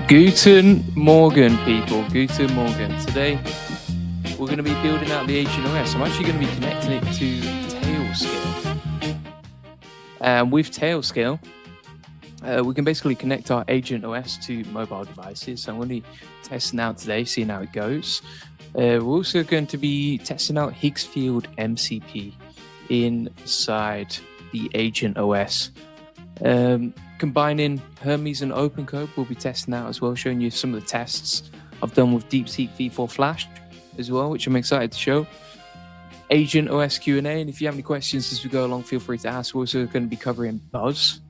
Guten Morgen, people. Guten Morgen. Today, we're going to be building out the Agent OS. I'm actually going to be connecting it to Tailscale. And with Tailscale, we can basically connect our Agent OS to mobile devices. So I'm going to be testing out today, seeing how it goes. We're also going to be testing out Higgsfield MCP inside the Agent OS. Combining Hermes and OpenCode, we'll be testing out as well, showing you some of the tests I've done with DeepSeek V4 Flash as well, which I'm excited to show. Agent OS Q&A, and if you have any questions as we go along, feel free to ask. We're also going to be covering Buzz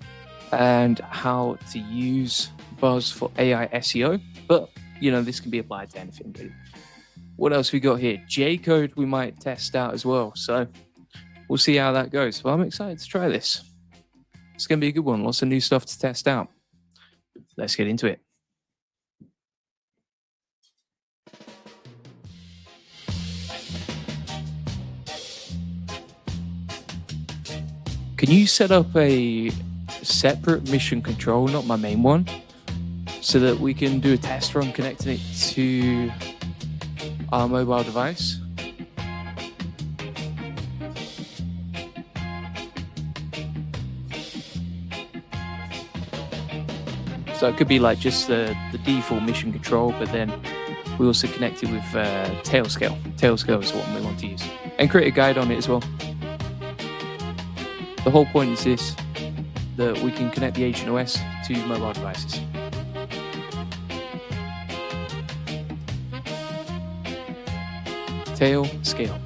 and how to use Buzz for AI SEO, but you know, this can be applied to anything really. What else we got here? J-code we might test out as well, so we'll see how that goes. But I'm excited to try this. It's going to be a good one. Lots of new stuff to test out. Let's get into it. Can you set up a separate mission control, not my main one, so that we can do a test run connecting it to our mobile device? So it could be like just the default mission control, but then we also connect it with Tailscale. Tailscale is what we want to use. And create a guide on it as well. The whole point is this, that we can connect the Agent OS to mobile devices. Tailscale.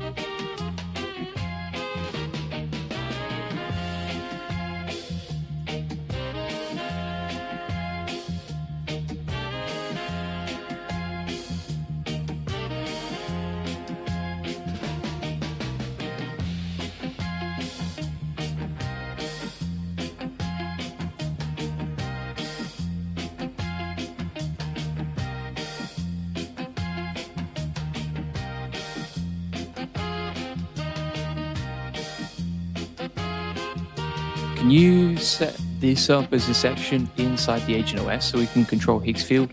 Can you set this up as a section inside the Agent OS so we can control Higgsfield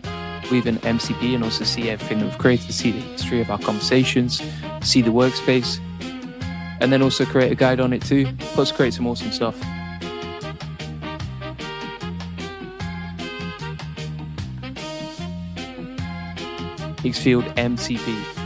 with an MCP and also see everything that we've created, see the history of our conversations, see the workspace, and then also create a guide on it too, plus create some awesome stuff. Higgsfield MCP.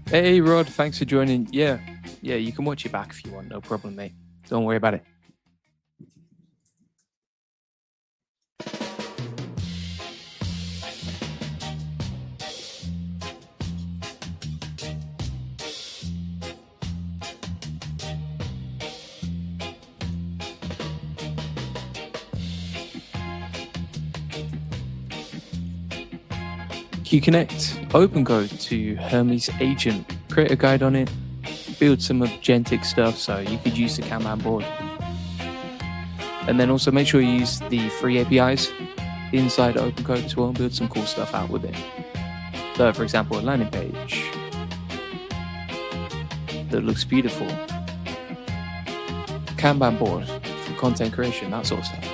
Hey Rod, thanks for joining. Yeah, you can watch it back if you want, no problem, mate. Don't worry about it. You connect OpenCode to Hermes Agent, create a guide on it, build some Agentic stuff, so you could use the Kanban board. And then also make sure you use the free APIs inside OpenCode as well and build some cool stuff out with it. So for example, a landing page that looks beautiful. Kanban board for content creation, that sort of stuff.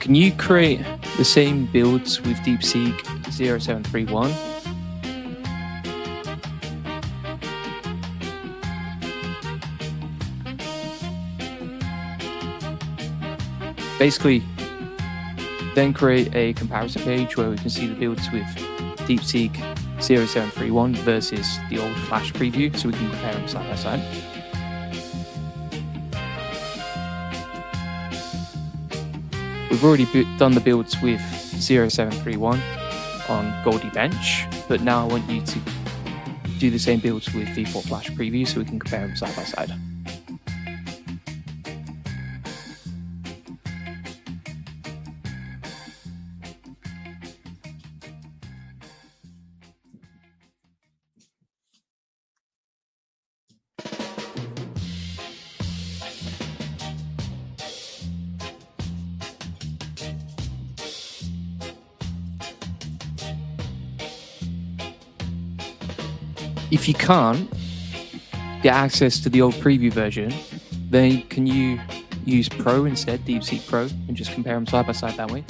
can you create the same builds with DeepSeek 0731? Basically, then create a comparison page where we can see the builds with DeepSeek 0731 versus the old Flash preview, so we can compare them side by side. We've already done the builds with 0731 on Goldie Bench, but now I want you to do the same builds with V4 Flash preview so we can compare them side by side. If you can't get access to the old preview version, then can you use Pro instead, DeepSeek Pro, and just compare them side by side that way?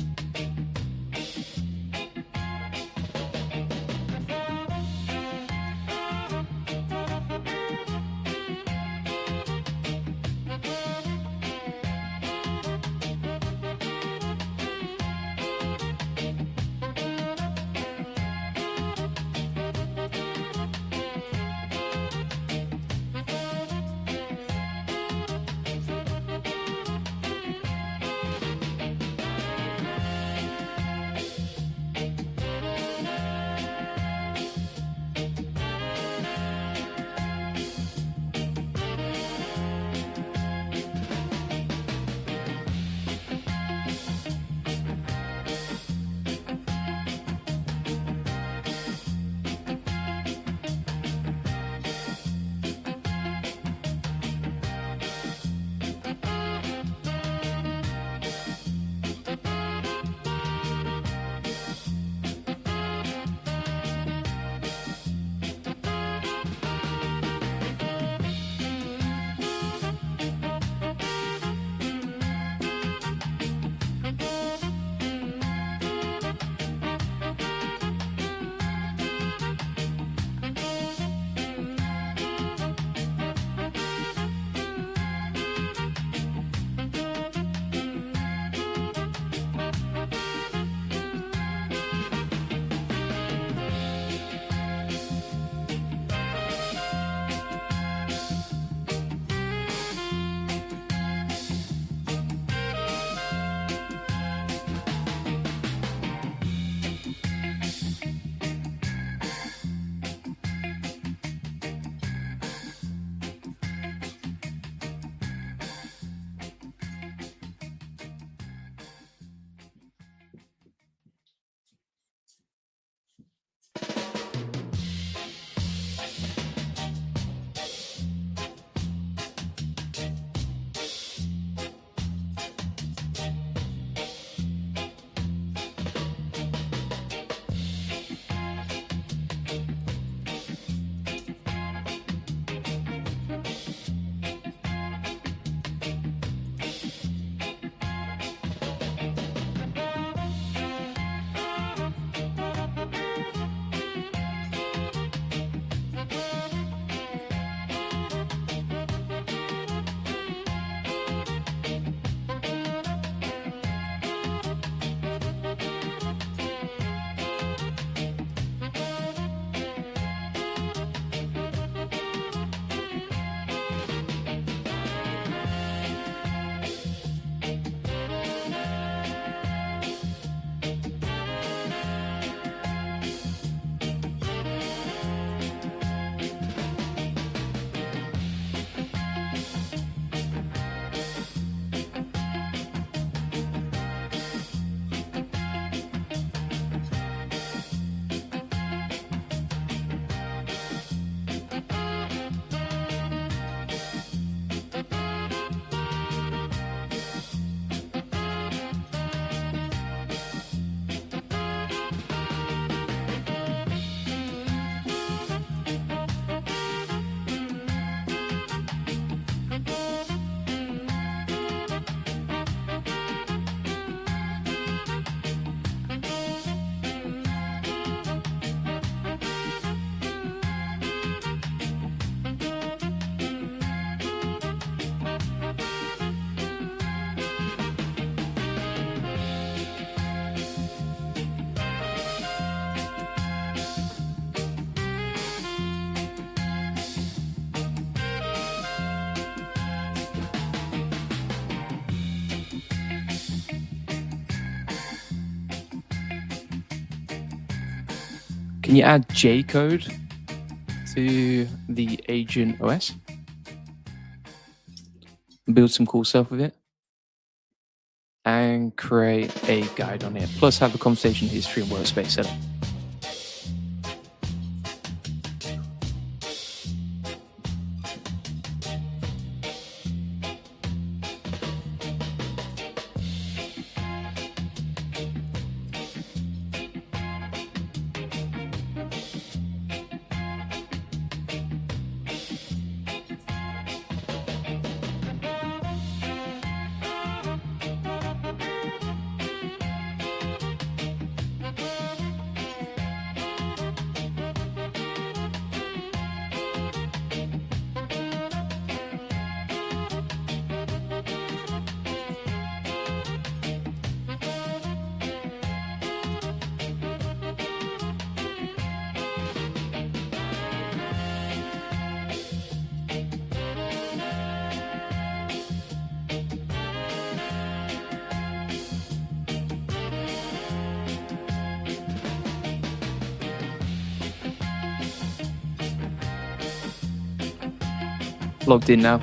Can you add J code to the Agent OS? Build some cool stuff with it. And create a guide on it. Plus have the conversation history and workspace set up. Logged in now.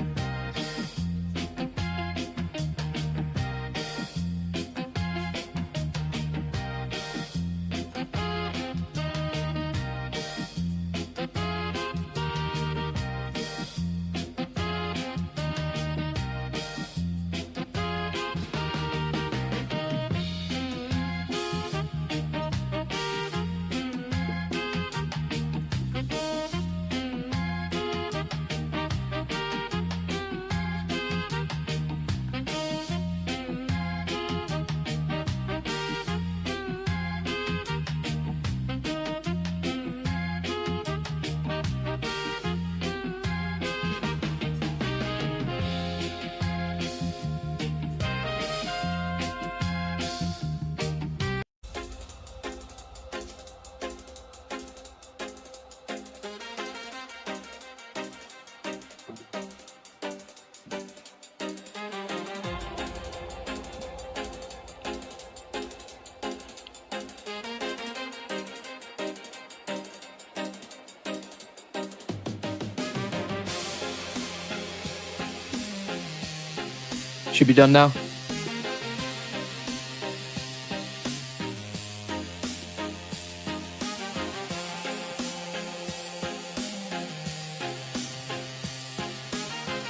Should be done now.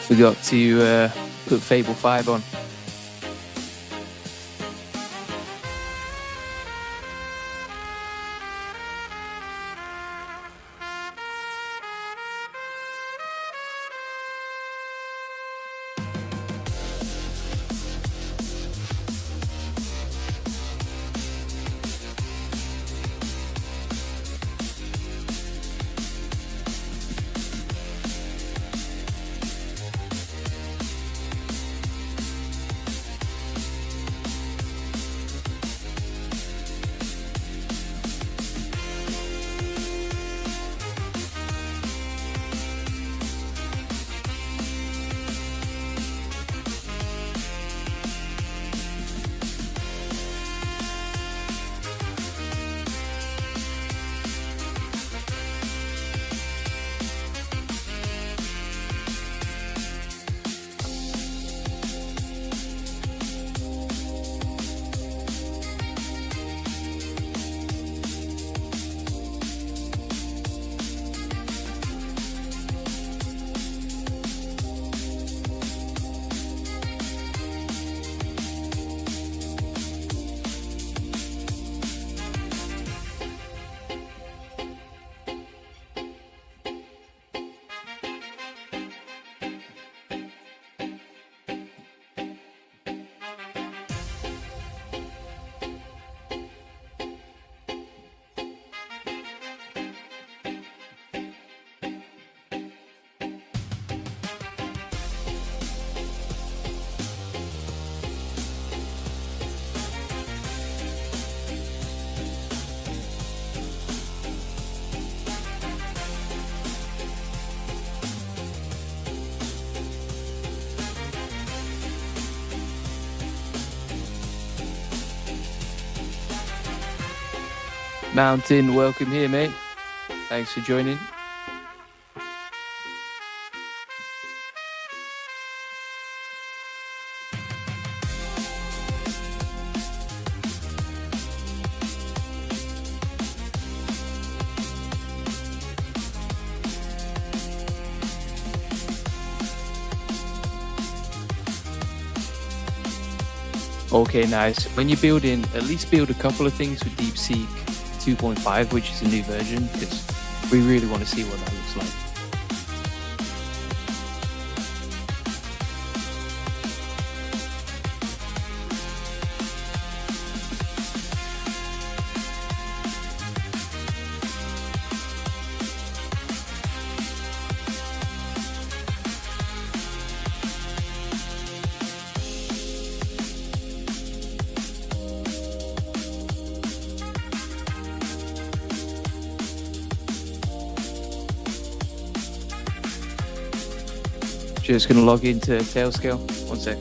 Forgot to put Fable 5 on. Mountain, welcome here, mate. Thanks for joining. Okay, nice. When you're building, at least build a couple of things with DeepSeek 2.5, which is a new version, because we really want to see what that looks like. Just going to log into Tailscale. One sec.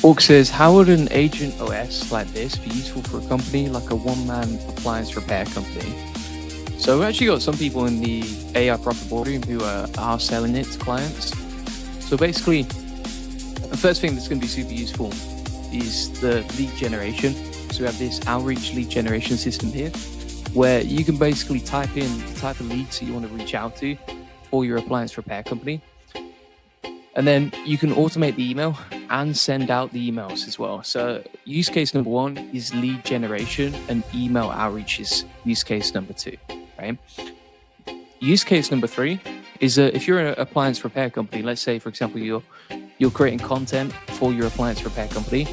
Orc says, how would an agent OS like this be useful for a company like a one-man appliance repair company? So we've actually got some people in the AI Profit Boardroom who are selling it to clients. So basically, the first thing that's going to be super useful is the lead generation. So we have this outreach lead generation system here, where you can basically type in the type of leads that you want to reach out to for your appliance repair company. And then you can automate the email and send out the emails as well. So use case number 1 is lead generation, and email outreach is use case number 2, right? Use case number 3 is if you're an appliance repair company, let's say, for example, you're creating content for your appliance repair company.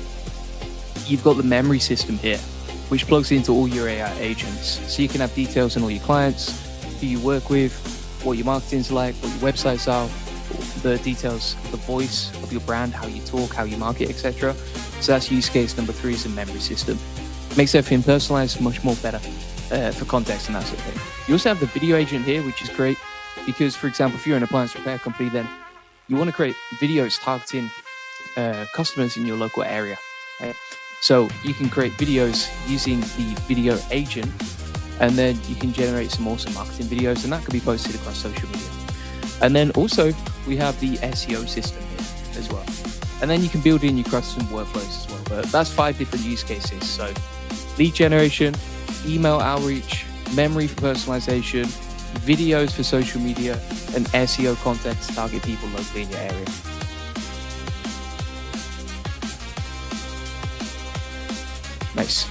You've got the memory system here, which plugs into all your AI agents. So you can have details on all your clients, who you work with, what your marketing's like, what your websites are, the details, the voice of your brand, how you talk, how you market, etc. So that's use case number 3 is a memory system. Makes everything personalized, much more better for context and that sort of thing. You also have the video agent here, which is great because, for example, if you're an appliance repair company, then you want to create videos targeting customers in your local area, right? So you can create videos using the video agent, and then you can generate some awesome marketing videos, and that can be posted across social media. And then also we have the SEO system here as well. And then you can build in your custom workflows as well. But that's 5 different use cases. So lead generation, email outreach, memory for personalization, videos for social media, and SEO content to target people locally in your area. Nice.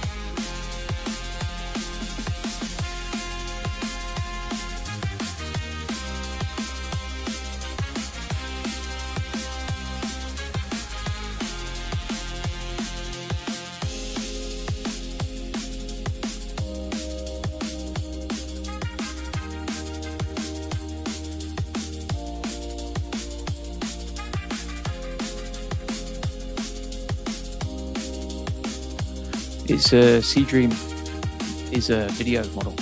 It's a Dream is a video model.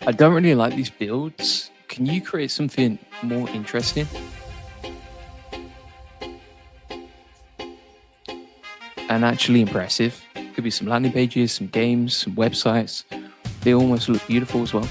I don't really like these builds. Can you create something more interesting? And actually impressive. Could be some landing pages, some games, some websites. They almost look beautiful as well.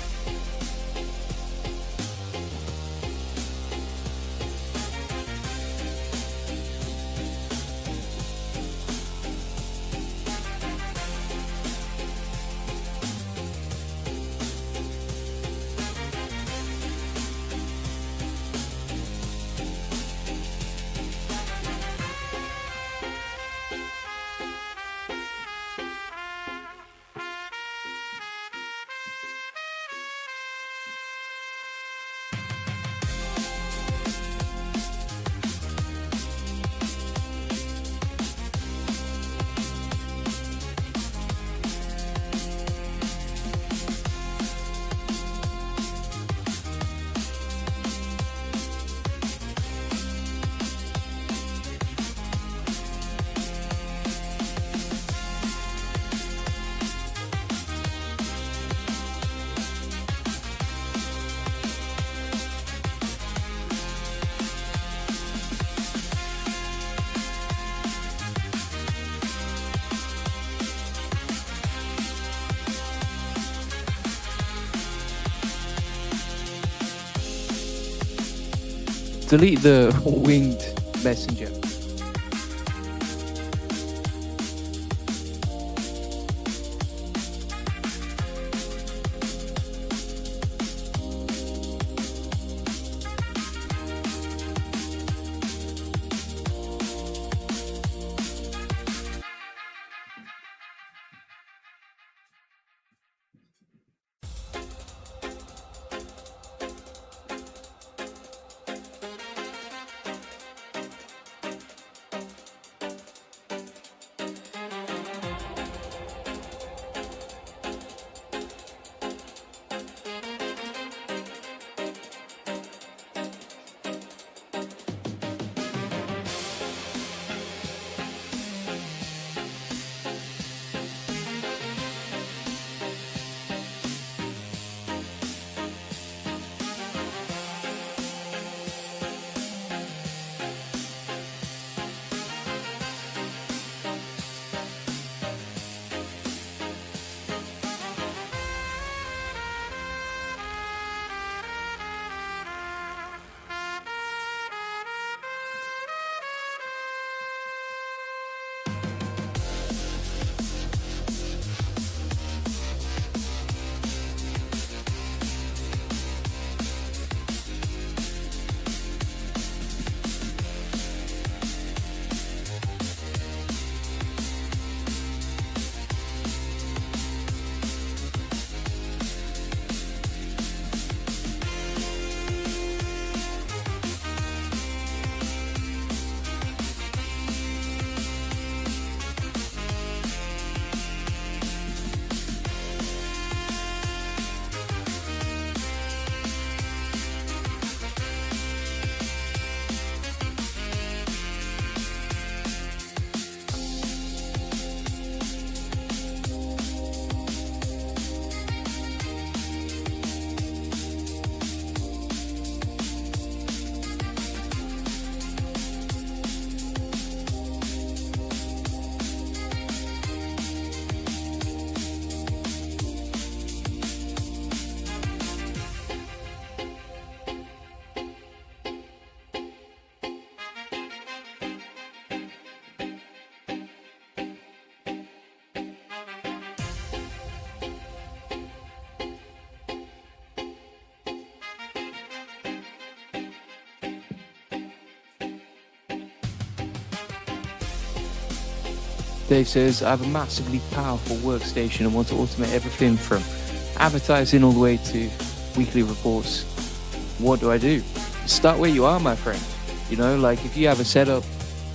Delete the winged messenger. Dave says, I have a massively powerful workstation and want to automate everything from advertising all the way to weekly reports. What do I do? Start where you are, my friend. You know, like if you have a setup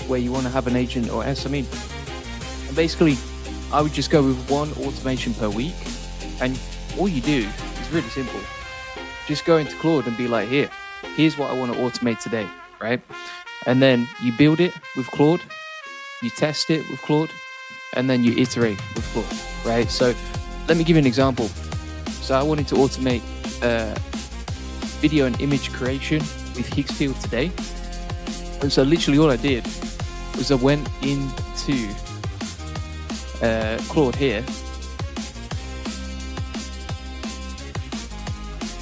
where you want to have an agent OS, I mean, basically, I would just go with one automation per week. And all you do is really simple. Just go into Claude and be like, here's what I want to automate today, right? And then you build it with Claude, you test it with Claude, and then you iterate with Claude, right? So let me give you an example. So I wanted to automate video and image creation with Higgsfield today. And so literally all I did was I went into Claude here,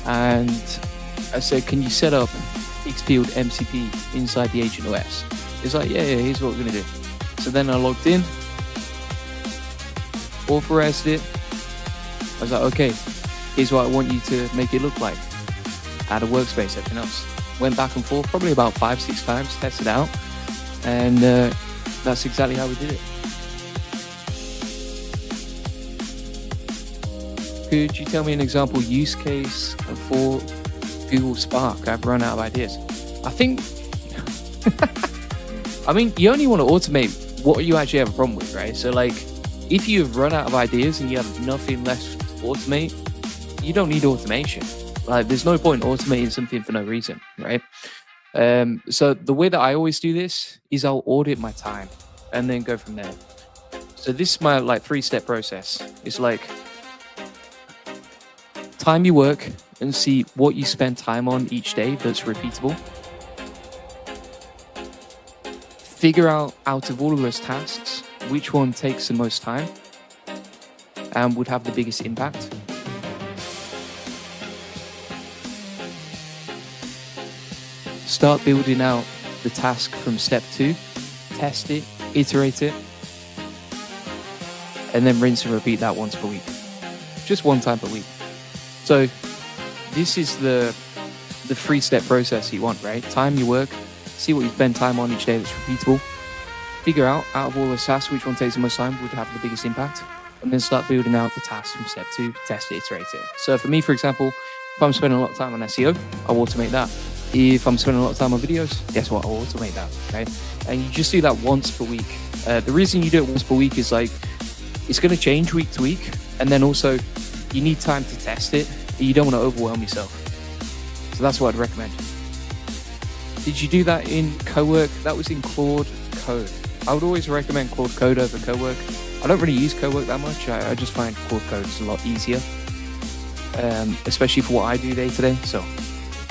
and I said, can you set up Higgsfield MCP inside the Agent OS? It's like, yeah, here's what we're gonna do. So then I logged in, authorized it. I was like, okay, here's what I want you to make it look like. Add a workspace, everything else. Went back and forth probably about 5-6 times, tested out, and that's exactly how we did it. Could you tell me an example use case for Google Spark? I've run out of ideas. I think, I mean, you only want to automate what you actually have a problem with, right? So like, if you've run out of ideas and you have nothing left to automate, you don't need automation. Like, there's no point automating something for no reason, right? So the way that I always do this is I'll audit my time and then go from there. So this is my like 3-step process. It's like, time your work and see what you spend time on each day that's repeatable. Figure out of all of those tasks, which one takes the most time and would have the biggest impact. Start building out the task from step 2, test it, iterate it, and then rinse and repeat that once per week. Just one time per week. So this is the 3-step process you want, right? Time your work, see what you spend time on each day that's repeatable, figure out of all those tasks, which one takes the most time, would have the biggest impact, and then start building out the tasks from step 2, test it, iterate it. So for me, for example, if I'm spending a lot of time on SEO, I'll automate that. If I'm spending a lot of time on videos, guess what? I'll automate that, right? And you just do that once per week. The reason you do it once per week is like, it's going to change week to week. And then also you need time to test it. You don't want to overwhelm yourself. So that's what I'd recommend. Did you do that in Cowork? That was in Claude Code. I would always recommend Claude Code over Cowork. I don't really use Cowork that much. I just find Claude Code is a lot easier, especially for what I do day to day. So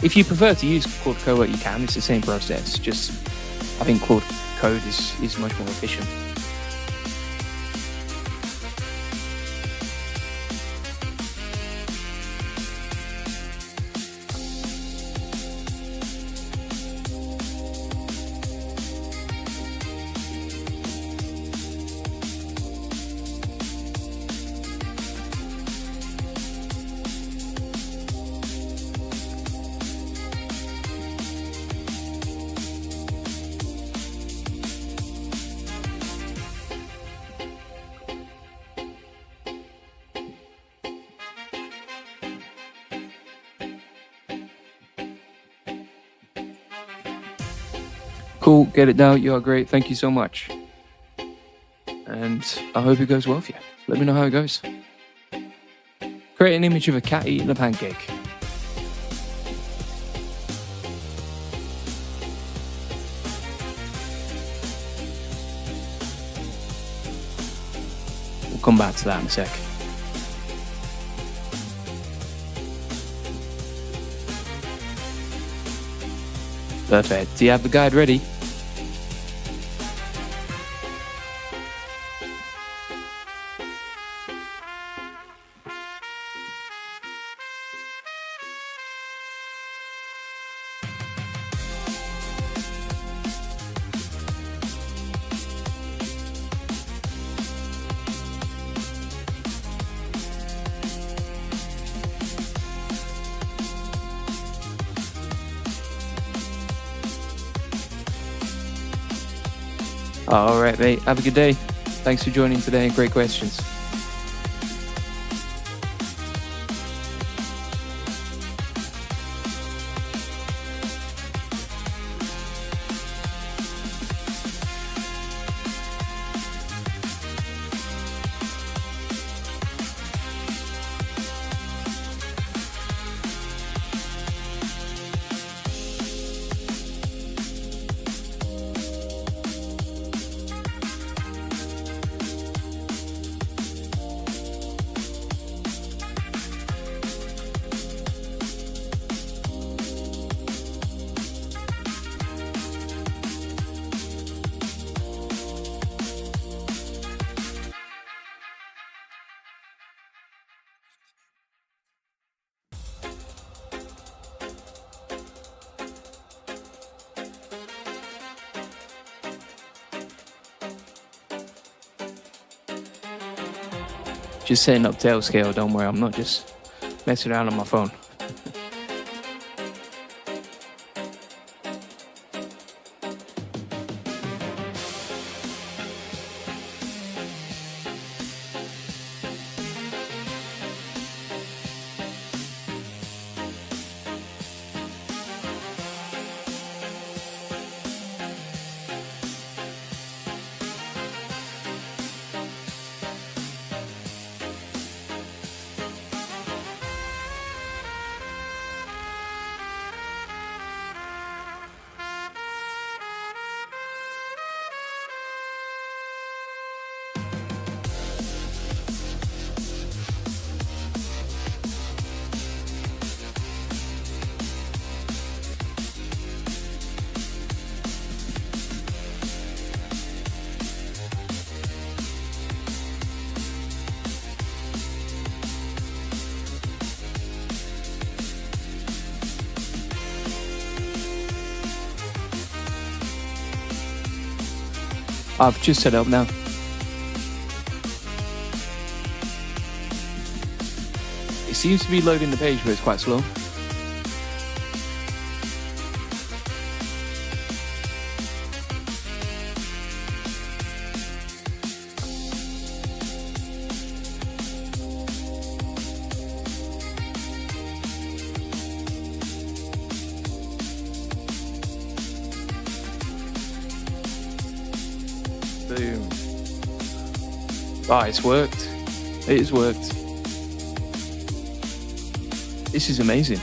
if you prefer to use Claude Cowork, you can. It's the same process. Just, I think Claude Code is much more efficient. Cool, get it now. You are great. Thank you so much. And I hope it goes well for you. Let me know how it goes. Create an image of a cat eating a pancake. We'll come back to that in a sec. Perfect. Do you have the guide ready? All right, mate. Have a good day. Thanks for joining today and great questions. Just setting up tail scale, don't worry, I'm not just messing around on my phone. I've just set it up now. It seems to be loading the page, but it's quite slow. Boom. Ah, it's worked. It has worked. This is amazing.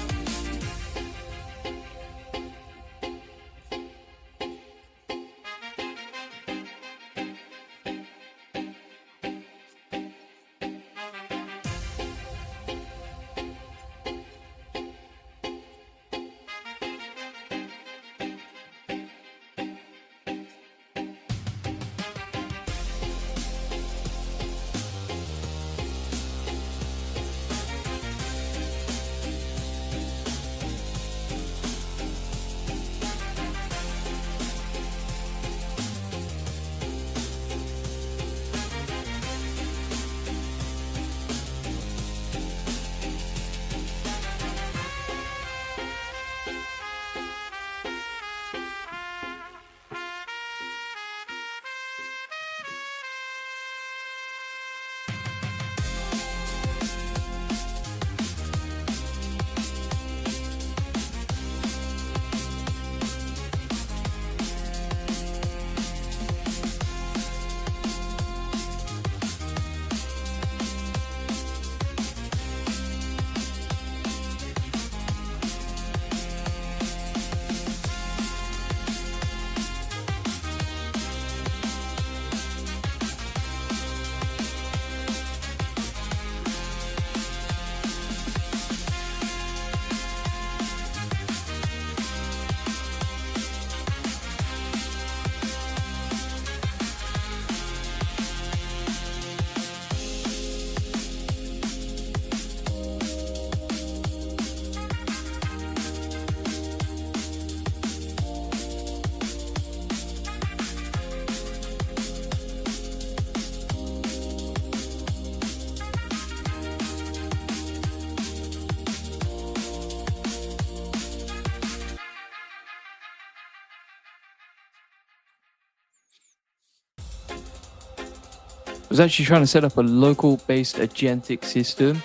I was actually trying to set up a local-based agentic system.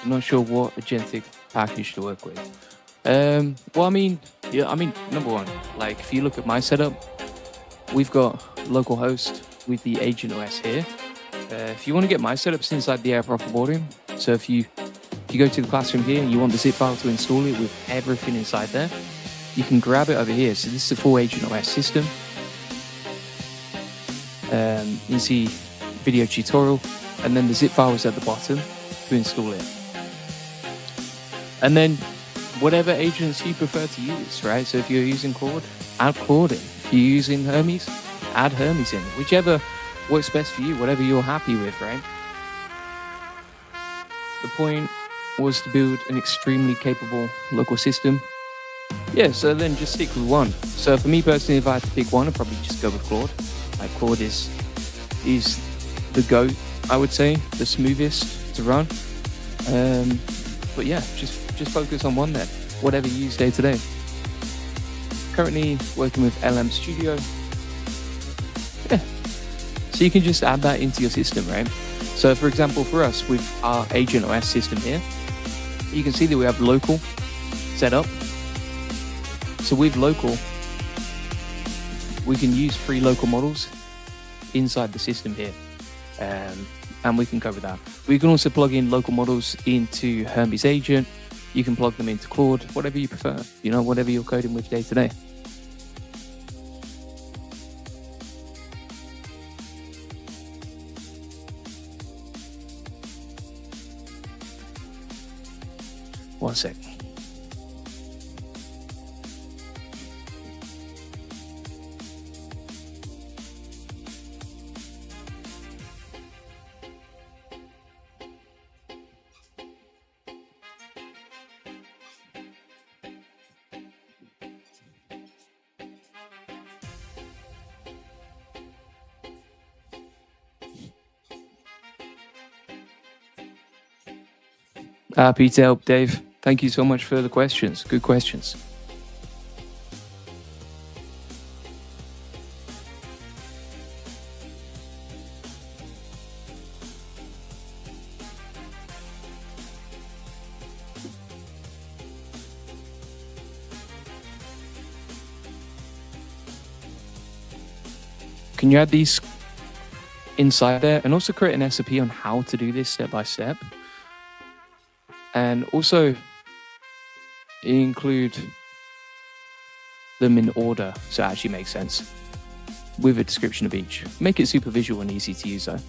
I'm not sure what agentic package to work with. Well, I mean, number one, like if you look at my setup, we've got localhost with the agent OS here. If you want to get my setups inside the Air Profit boarding, so if you go to the classroom here and you want the zip file to install it with everything inside there, you can grab it over here. So this is a full agent OS system. You see video tutorial, and then the zip file is at the bottom to install it. And then whatever agents you prefer to use, right? So if you're using Claude, add Claude in. If you're using Hermes, add Hermes in. Whichever works best for you, whatever you're happy with, right? The point was to build an extremely capable local system. Yeah, so then just stick with one. So for me personally, if I had to pick one, I'd probably just go with Claude. Like Claude is the GOAT, I would say, the smoothest to run. But yeah, just focus on one there, whatever you use day to day. Currently working with LM Studio. Yeah, so you can just add that into your system, right? So for example, for us with our Agent OS system here, you can see that we have local set up. So with local, we can use free local models inside the system here. And we can cover that. We can also plug in local models into Hermes Agent. You can plug them into Claude, whatever you prefer, whatever you're coding with day to day. One sec. Happy to help, Dave. Thank you so much for the questions. Good questions. Can you add these inside there and also create an SOP on how to do this step by step? And also include them in order so it actually makes sense with a description of each. Make it super visual and easy to use though.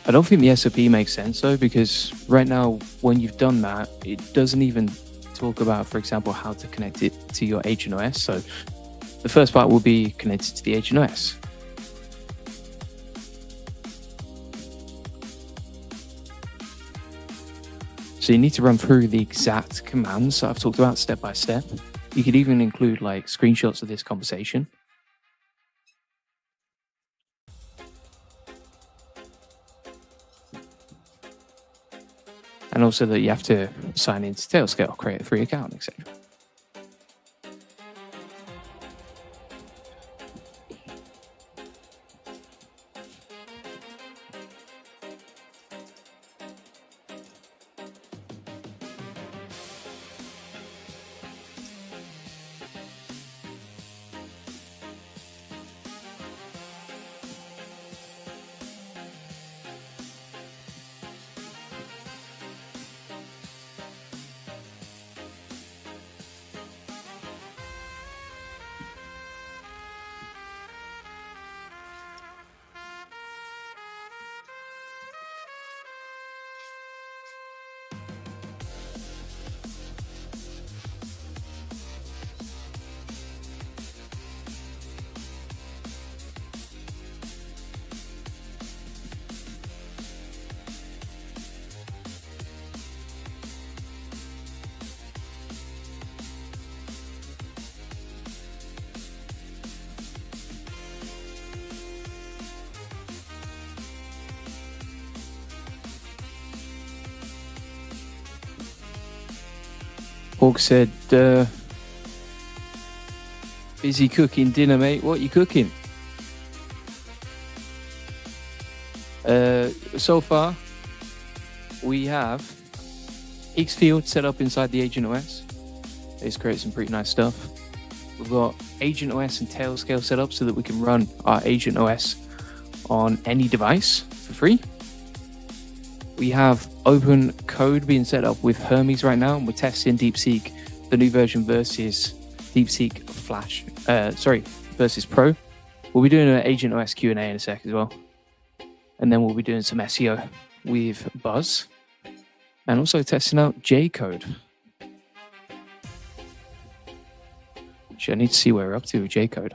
I don't think the SOP makes sense though, because right now, when you've done that, it doesn't even talk about, for example, how to connect it to your agent OS. So the first part will be connected to the agent OS. So you need to run through the exact commands that I've talked about step by step. You could even include like screenshots of this conversation. And also that you have to sign into Tailscale, create a free account, etc. Hawk said, busy cooking dinner, mate. What are you cooking? So far, we have Xfield set up inside the Agent OS. It's created some pretty nice stuff. We've got Agent OS and Tailscale set up so that we can run our Agent OS on any device for free. We have open code being set up with Hermes right now, and we're testing DeepSeek, the new version versus DeepSeek Flash, versus Pro. We'll be doing an Agent OS Q&A in a sec as well. And then we'll be doing some SEO with Buzz and also testing out J-Code. Actually, I need to see where we're up to with J-Code.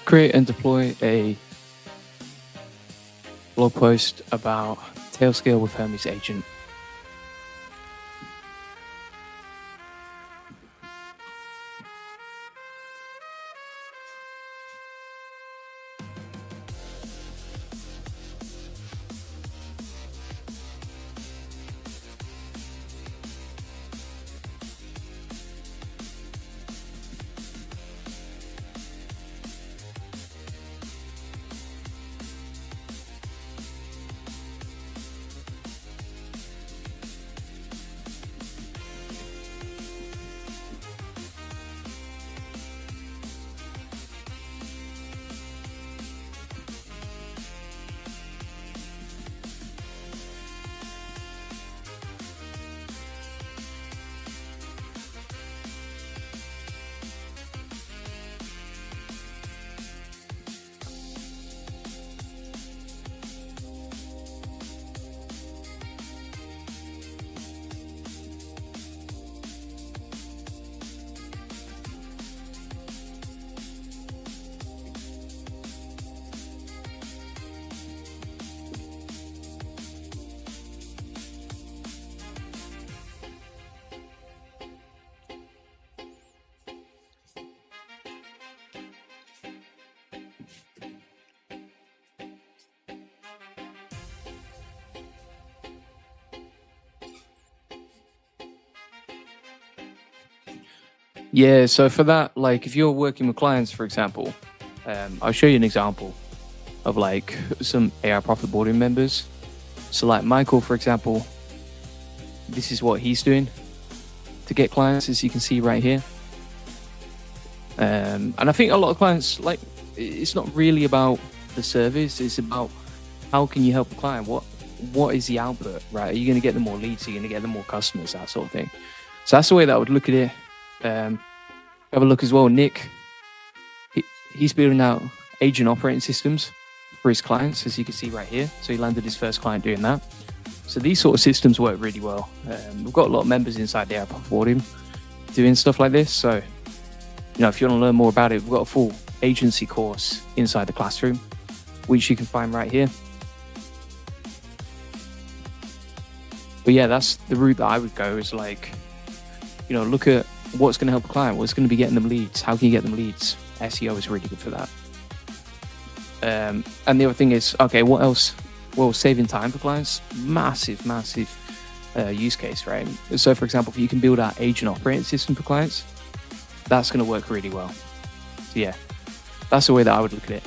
create and deploy a blog post about Tailscale with Hermes Agent. Yeah, so for that, like if you're working with clients, for example, I'll show you an example of like some AI profit boarding members. So like Michael, for example, this is what he's doing to get clients, as you can see right here. And I think a lot of clients, like, it's not really about the service, it's about how can you help the client? What is the output, right? Are you going to get them more leads? Are you going to get them more customers? That sort of thing. So that's the way that I would look at it. Have a look as well. Nick, he's building out agent operating systems for his clients, as you can see right here. So he landed his first client doing that. So these sort of systems work really well. We've got a lot of members inside the app boarding doing stuff like this. So, you know, if you want to learn more about it, we've got a full agency course inside the classroom, which you can find right here. But yeah, that's the route that I would go, is like, you know, look at what's going to help a client, what's going to be getting them leads, how can you get them leads? SEO is really good for that. And the other thing is, okay, what else? Well, saving time for clients, massive use case, right? So for example, if you can build out agent operating system for clients, that's going to work really well. So yeah, that's the way that I would look at it.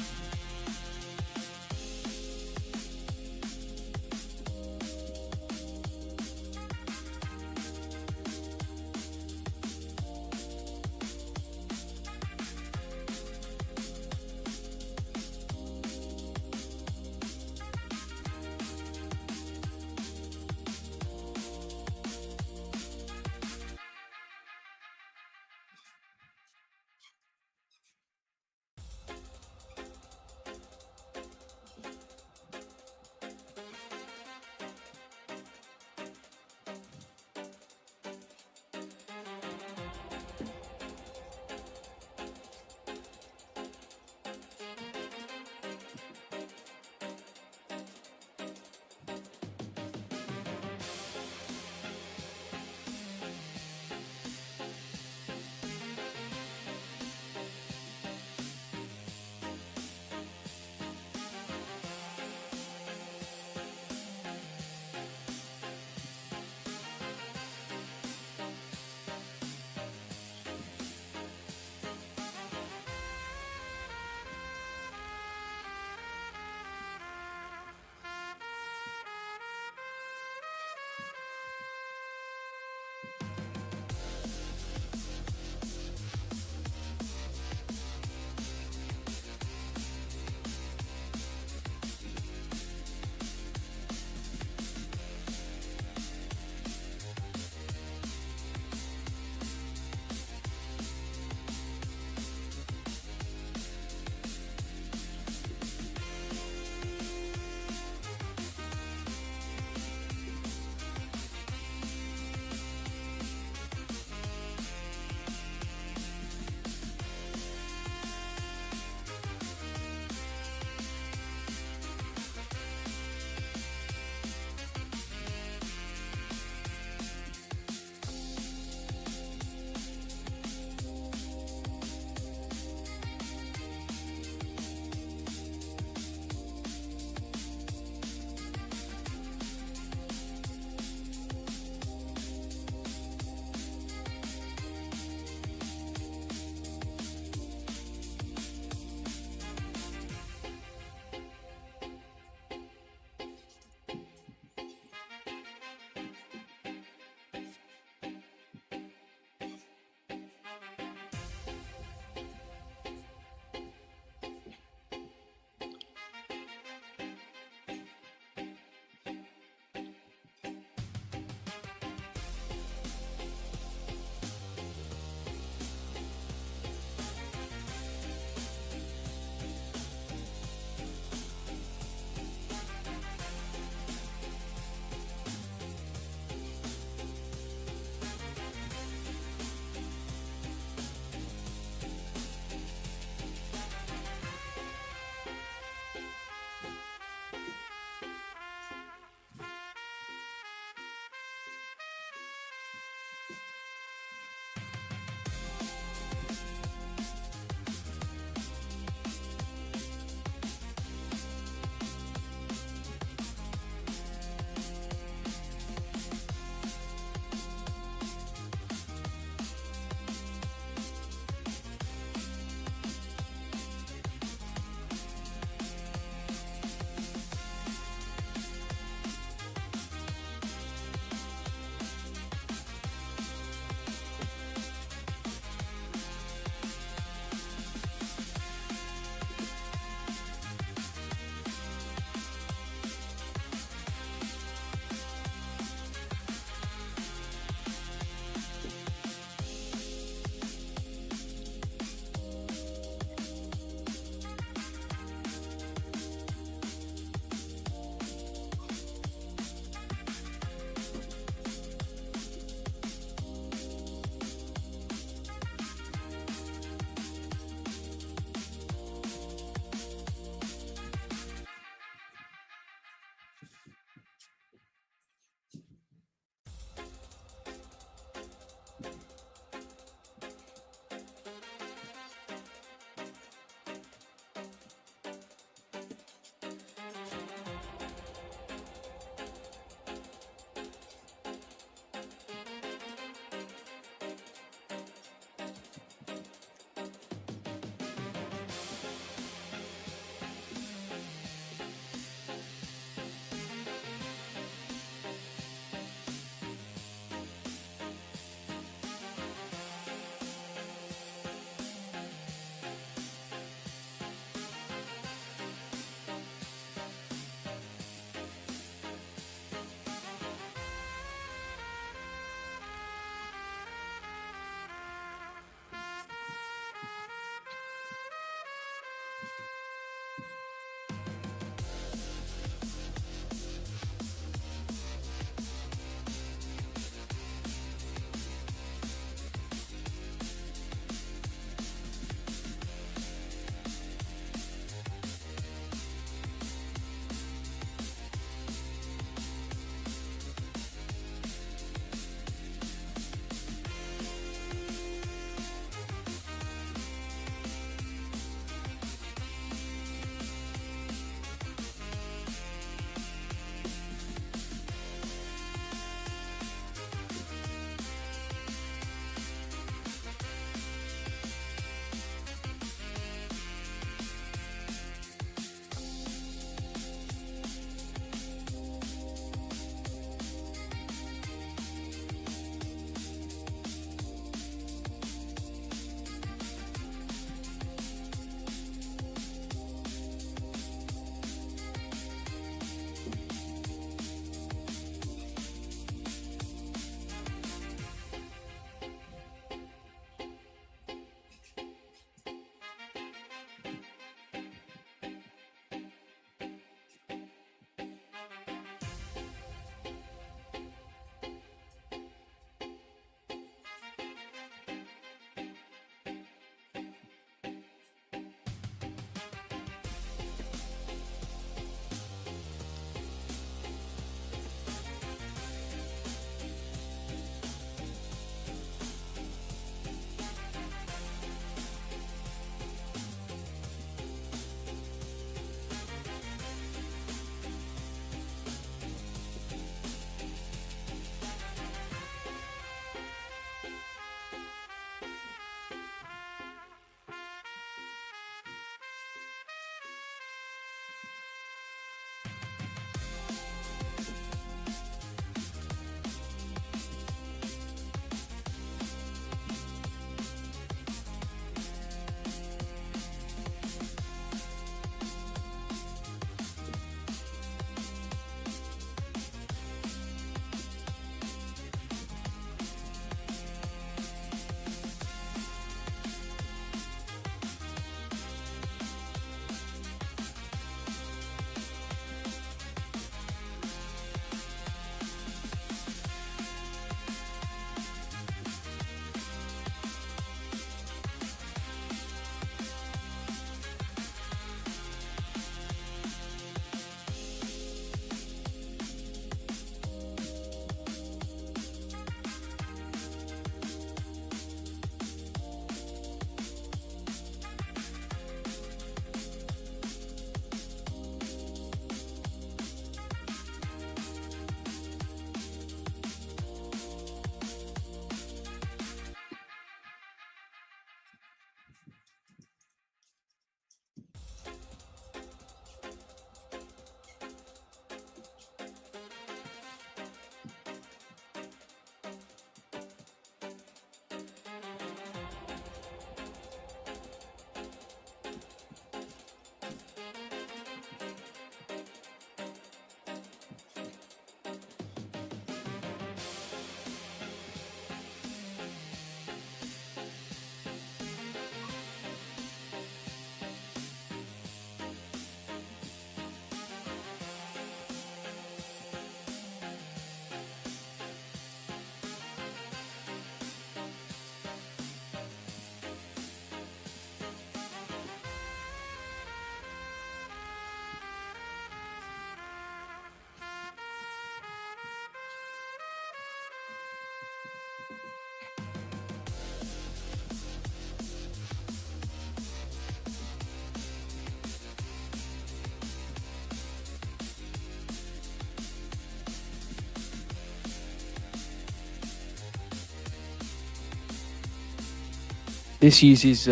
This uses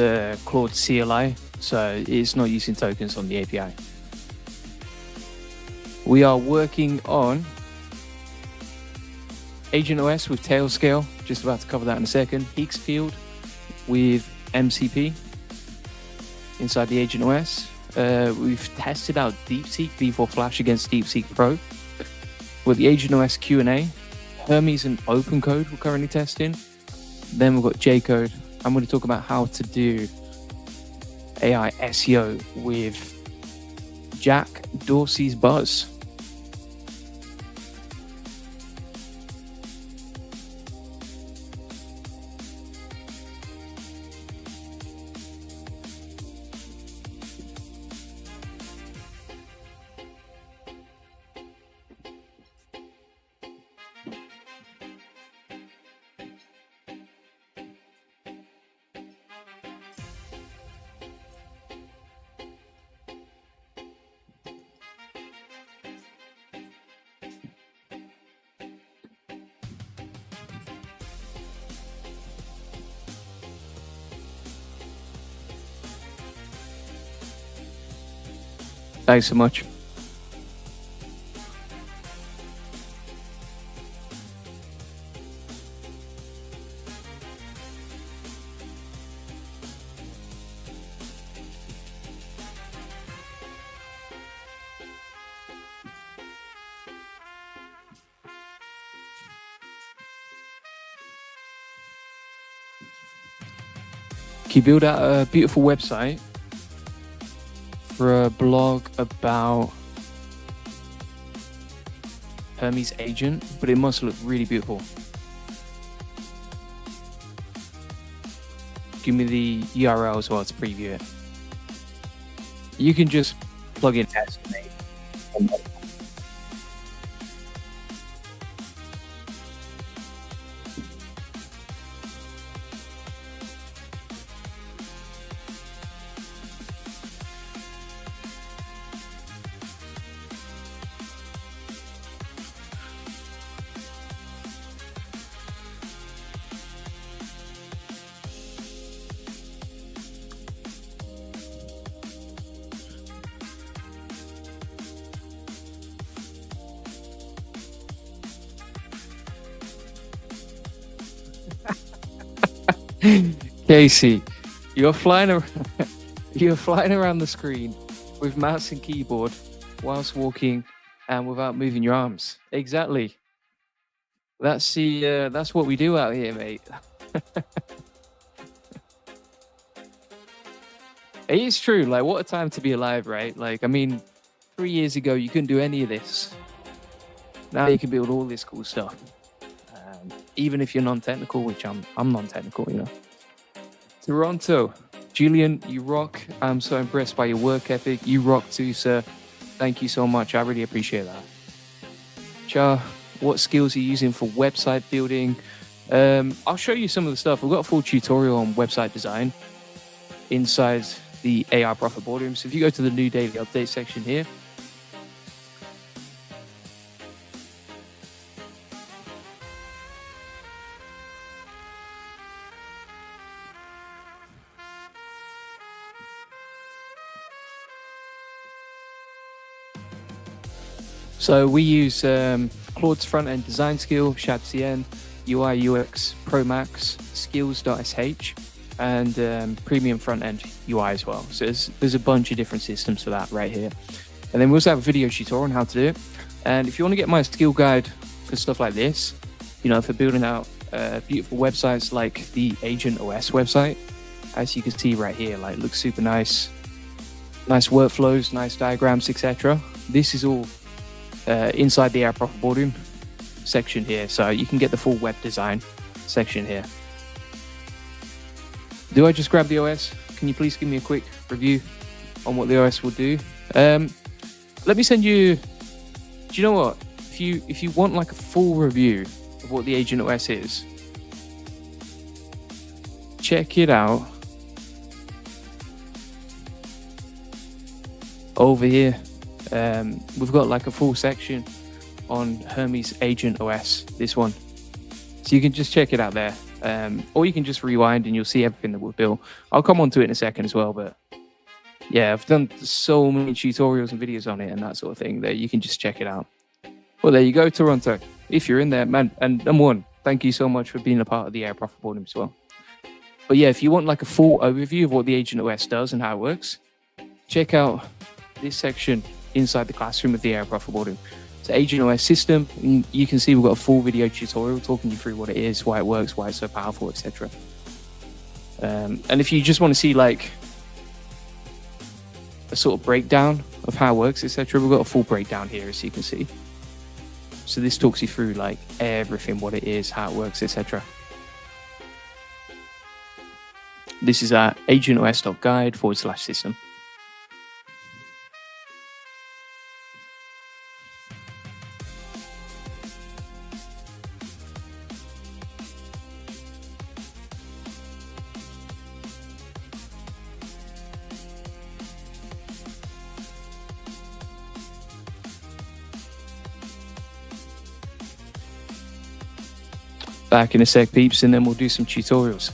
Claude CLI, so it's not using tokens on the API. We are working on Agent OS with Tailscale, just about to cover that in a second. Higgs field with MCP inside the Agent OS. We've tested out DeepSeek v4 Flash against DeepSeek Pro. With the Agent OS Q&A, Hermes and OpenCode we're currently testing. Then we've got J-Code. I'm going to talk about how to do AI SEO with Jack Dorsey's Buzz. Thanks so much. Can you build out a beautiful website for a blog about Hermes Agent, but it must look really beautiful? Give me the URL as well to preview it. You can just plug in estimate. Casey, you're flying around the screen with mouse and keyboard whilst walking and without moving your arms. Exactly. That's what we do out here, mate. It is true. Like, what a time to be alive, right? Like, I mean, 3 years ago you couldn't do any of this. Now you can build all this cool stuff. Even if you're non-technical, which I'm non-technical, you know. Toronto, Julian, you rock. I'm so impressed by your work ethic. You rock too, sir. Thank you so much. I really appreciate that. Cha, what skills are you using for website building? I'll show you some of the stuff. We've got a full tutorial on website design inside the AI Profit Boardroom. So if you go to the new daily update section here, so we use Claude's front-end design skill, ShadCN, UI UX Pro Max, skills.sh, and premium front-end UI as well. So there's a bunch of different systems for that right here. And then we also have a video tutorial on how to do it. And if you want to get my skill guide for stuff like this, you know, for building out beautiful websites like the Agent OS website, as you can see right here, like, looks super nice. Nice workflows, nice diagrams, etc. This is all inside the AI Profit Boardroom section here, so you can get the full web design section here. Do I just grab the OS? Can you please give me a quick review on what the OS will do? Let me send you. Do you know what? If you want like a full review of what the Agent OS is, check it out over here. We've got like a full section on Hermes Agent OS, this one. So you can just check it out there. Or you can just rewind and you'll see everything that we've built. I'll come on to it in a second as well, but yeah, I've done so many tutorials and videos on it and that sort of thing that you can just check it out. Well, there you go, Toronto. If you're in there, man, and number one, thank you so much for being a part of the air profit boarding as well. But yeah, if you want like a full overview of what the Agent OS does and how it works, check out this section inside the classroom of the air profit boarding. It's Agent OS system. And you can see we've got a full video tutorial talking you through what it is, why it works, why it's so powerful, etc. And if you just want to see like a sort of breakdown of how it works, etc., we've got a full breakdown here, as you can see. So this talks you through like everything, what it is, how it works, etc. This is at agentos.guide/system. Back in a sec, peeps, and then we'll do some tutorials.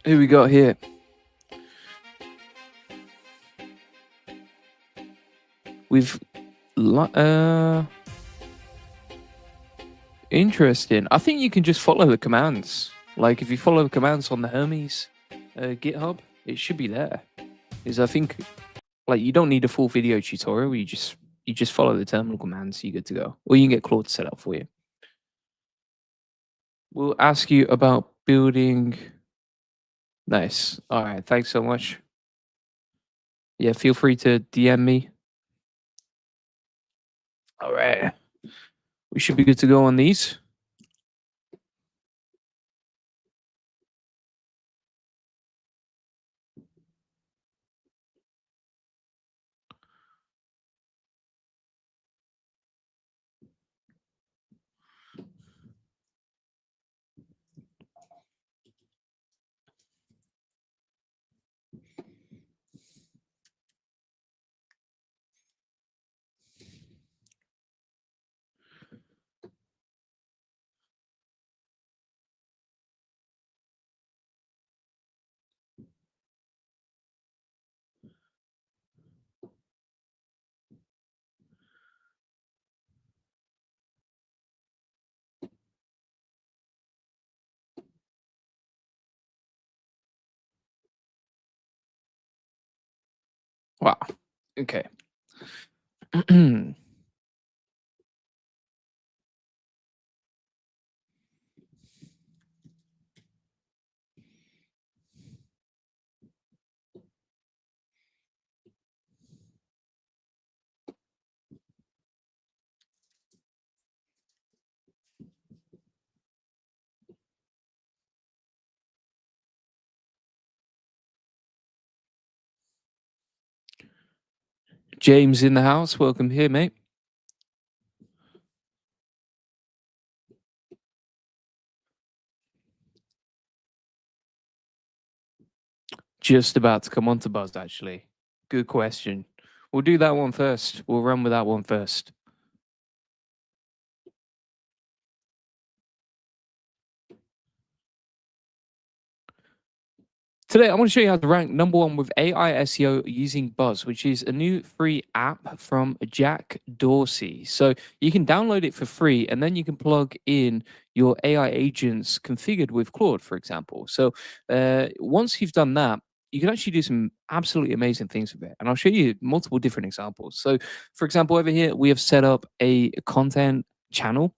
Who we got here? We've interesting. I think you can just follow the commands. Like if you follow the commands on the Hermes GitHub, it should be there. Is I think like you don't need a full video tutorial. You just follow the terminal commands. You're good to go. Or you can get Claude set up for you. We'll ask you about building. Nice. All right. Thanks so much. Yeah, feel free to DM me. All right. We should be good to go on these. Wow. Okay. James in the house. Welcome here, mate. Just about to come on to Buzz, actually. Good question. We'll do that one first. We'll run with that one first. Today, I want to show you how to rank #1 with AI SEO using Buzz, which is a new free app from Jack Dorsey. So you can download it for free, and then you can plug in your AI agents configured with Claude, for example. So once you've done that, you can actually do some absolutely amazing things with it. And I'll show you multiple different examples. So, for example, over here, we have set up a content channel.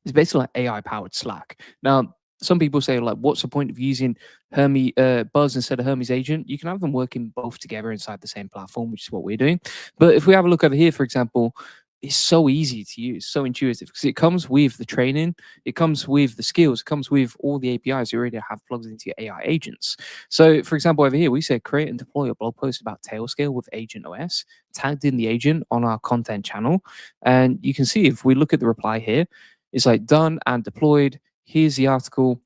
It's basically like AI powered Slack. Now, some people say, like, what's the point of using Buzz instead of Hermes Agent? You can have them working both together inside the same platform, which is what we're doing. But if we have a look over here, for example, it's so easy to use, so intuitive because it comes with the training, it comes with the skills, it comes with all the APIs you already have plugged into your AI agents. So, for example, over here, we say create and deploy a blog post about Tailscale with Agent OS, tagged in the agent on our content channel. And you can see if we look at the reply here, it's like done and deployed. Here's the article.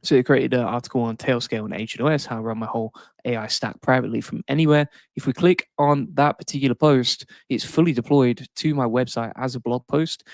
So it created an article on Tailscale and HOS, how I run my whole AI stack privately from anywhere. If we click on that particular post, it's fully deployed to my website as a blog post.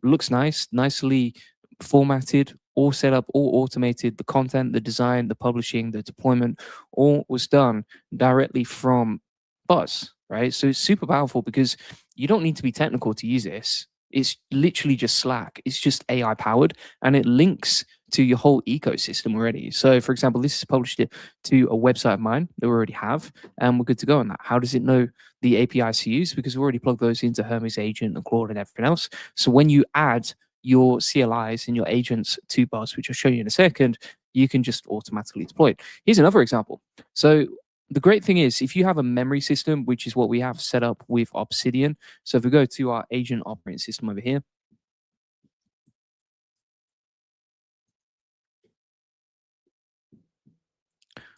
Looks nice, nicely formatted, all set up, all automated. The content, the design, the publishing, the deployment, all was done directly from Buzz, right? So it's super powerful because you don't need to be technical to use this. It's literally just Slack. It's just AI powered, and it links to your whole ecosystem already. So, for example, this is published it to a website of mine that we already have, and we're good to go on that. How does it know the APIs to use? Because we've already plugged those into Hermes Agent and Claude and everything else. So when you add your CLIs and your agents to Buzz, which I'll show you in a second, you can just automatically deploy it. Here's another example. So the great thing is if you have a memory system, which is what we have set up with Obsidian. So if we go to our agent operating system over here,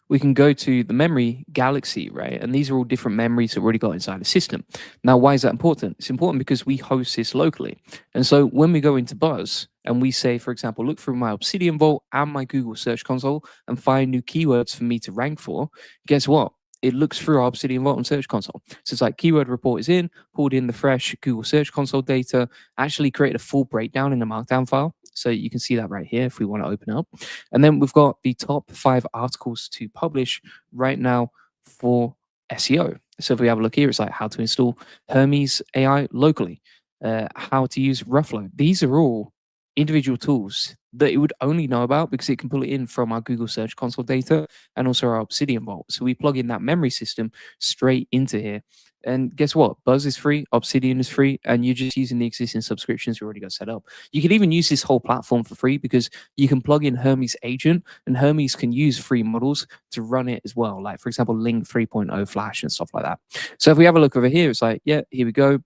we can go to the memory galaxy, right? And these are all different memories that we already got inside the system. Now, why is that important? It's important because we host this locally. And so when we go into Buzz and we say, for example, look through my Obsidian Vault and my Google Search Console and find new keywords for me to rank for, guess what? It looks through our Obsidian Vault and Search Console. So it's like keyword report is in, pulled in the fresh Google Search Console data, actually created a full breakdown in the Markdown file. So you can see that right here if we want to open up. And then we've got the top 5 articles to publish right now for SEO. So if we have a look here, it's like how to install Hermes AI locally, how to use Ruffalo. These are all individual tools that it would only know about because it can pull it in from our Google Search Console data and also our Obsidian Vault. So we plug in that memory system straight into here. And guess what? Buzz is free, Obsidian is free, and you're just using the existing subscriptions you already got set up. You can even use this whole platform for free because you can plug in Hermes Agent, and Hermes can use free models to run it as well. Like, for example, Link 3.0 Flash and stuff like that. So if we have a look over here, it's like, yeah, here we go.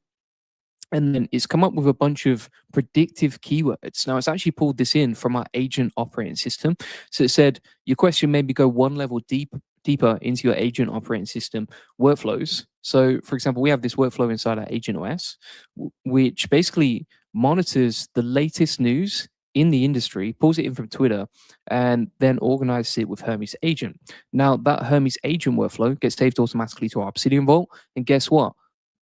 And then it's come up with a bunch of predictive keywords. Now, it's actually pulled this in from our agent operating system. So it said, your question maybe go one level deeper into your agent operating system workflows. So, for example, we have this workflow inside our Agent OS, which basically monitors the latest news in the industry, pulls it in from Twitter, and then organizes it with Hermes Agent. Now, that Hermes Agent workflow gets saved automatically to our Obsidian Vault. And guess what?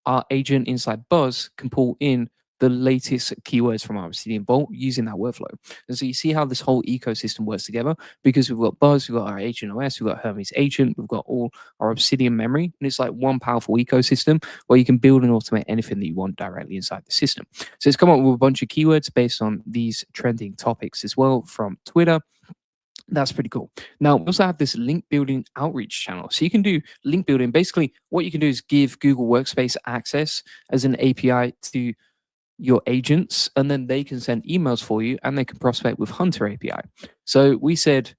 Our agent inside Buzz can pull in the latest keywords from our Obsidian Vault using that workflow. And so you see how this whole ecosystem works together because we've got Buzz, we've got our Agent OS, we've got Hermes Agent, we've got all our Obsidian memory, and it's like one powerful ecosystem where you can build and automate anything that you want directly inside the system. So it's come up with a bunch of keywords based on these trending topics as well from Twitter. That's pretty cool. Now, we also have this link building outreach channel. So you can do link building. Basically, what you can do is give Google Workspace access as an API to your agents, and then they can send emails for you and they can prospect with Hunter API. So we said,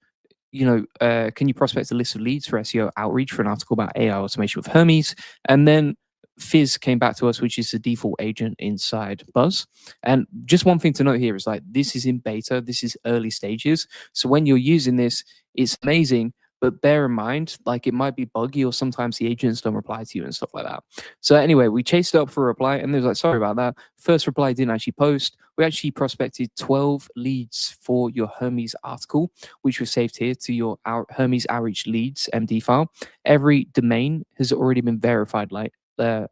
can you prospect a list of leads for SEO outreach for an article about AI automation with Hermes? And then Fizz came back to us, which is the default agent inside Buzz. And just one thing to note here is like this is in beta, this is early stages. So when you're using this, it's amazing, but bear in mind, like it might be buggy or sometimes the agents don't reply to you and stuff like that. So anyway, we chased it up for a reply and they was like, sorry about that. First reply didn't actually post. We actually prospected 12 leads for your Hermes article, which was saved here to your Hermes outreach leads MD file. Every domain has already been verified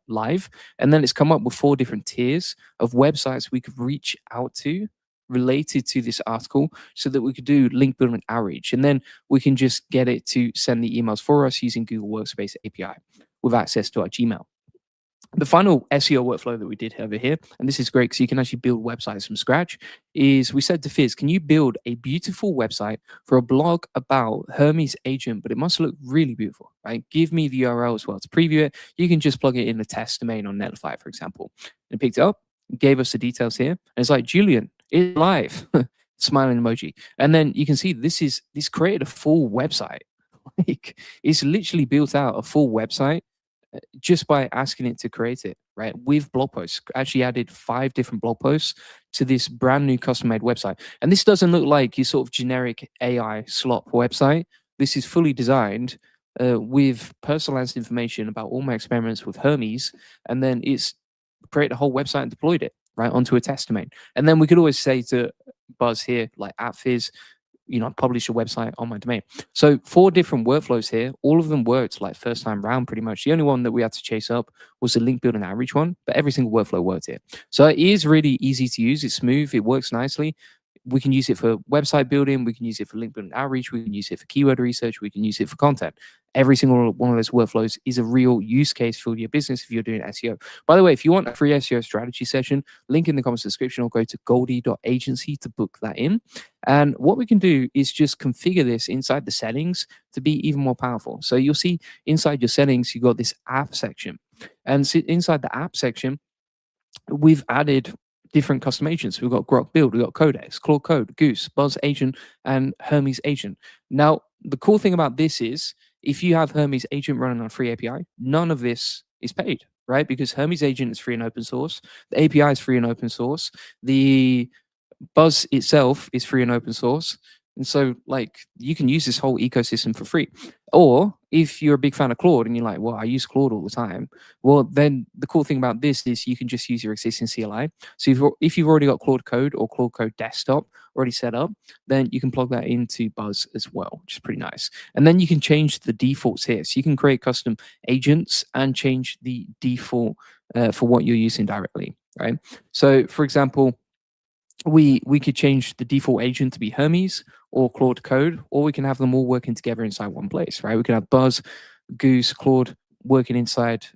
live, and then it's come up with 4 different tiers of websites we could reach out to related to this article so that we could do link building outreach, and then we can just get it to send the emails for us using Google Workspace API with access to our Gmail. The final SEO workflow that we did over here, and this is great because you can actually build websites from scratch, is we said to Fizz, can you build a beautiful website for a blog about Hermes Agent, but it must look really beautiful, right? Give me the URL as well to preview it. You can just plug it in the test domain on Netlify, for example. And it picked it up, gave us the details here, and it's like, Julian, it's live, smiling emoji. And then you can see this created a full website. Like it's literally built out a full website just by asking it to create it, right? With blog posts, actually added 5 different blog posts to this brand new custom made website. And this doesn't look like your sort of generic AI slop website. This is fully designed with personalized information about all my experiments with Hermes. And then it's created a whole website and deployed it right onto a test domain. And then we could always say to Buzz here, like at Fizz, publish a website on my domain. So 4 different workflows here. All of them worked like first time round pretty much. The only one that we had to chase up was the link building outreach one, but every single workflow worked here. So it is really easy to use. It's smooth. It works nicely. We can use it for website building. We can use it for link building outreach. We can use it for keyword research. We can use it for content. Every single one of those workflows is a real use case for your business if you're doing SEO. By the way, if you want a free SEO strategy session, link in the comments description or go to goldie.agency to book that in. And what we can do is just configure this inside the settings to be even more powerful. So you'll see inside your settings, you've got this app section. And inside the app section, we've added different custom agents. We've got Grok Build, we've got Codex, Claude Code, Goose, Buzz Agent, and Hermes Agent. Now, the cool thing about this is if you have Hermes Agent running on a free API, none of this is paid, right? Because Hermes Agent is free and open source. The API is free and open source. The Buzz itself is free and open source. And so, like, you can use this whole ecosystem for free. Or if you're a big fan of Claude and you're like, well, I use Claude all the time. Well, then the cool thing about this is you can just use your existing CLI. So if you've already got Claude Code or Claude Code Desktop already set up, then you can plug that into Buzz as well, which is pretty nice. And then you can change the defaults here. So you can create custom agents and change the default for what you're using directly, right? So, for example, we could change the default agent to be Hermes or Claude Code, or we can have them all working together inside one place, right? We can have Buzz, Goose, Claude working inside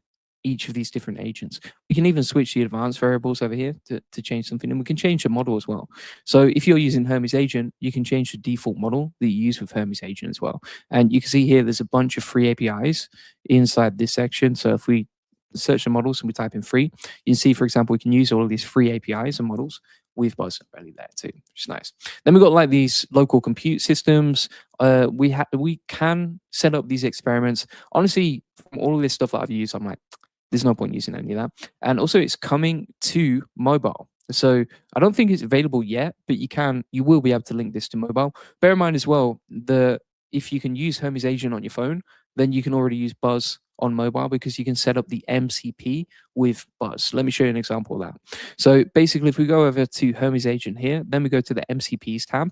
each of these different agents. We can even switch the advanced variables over here to change something, and we can change the model as well. So if you're using Hermes agent, you can change the default model that you use with Hermes agent as well. And you can see here there's a bunch of free APIs inside this section. So if we search the models and we type in free, you can see, for example, we can use all of these free APIs and models with Buzz already there too, which is nice. Then we've got like these local compute systems. We can set up these experiments. Honestly, from all of this stuff that I've used, I'm like, there's no point using any of that. And also it's coming to mobile. So I don't think it's available yet, but you will be able to link this to mobile. Bear in mind as well, if you can use Hermes agent on your phone, then you can already use Buzz on mobile because you can set up the MCP with Buzz. Let me show you an example of that. So basically, if we go over to Hermes agent here, then we go to the MCPs tab,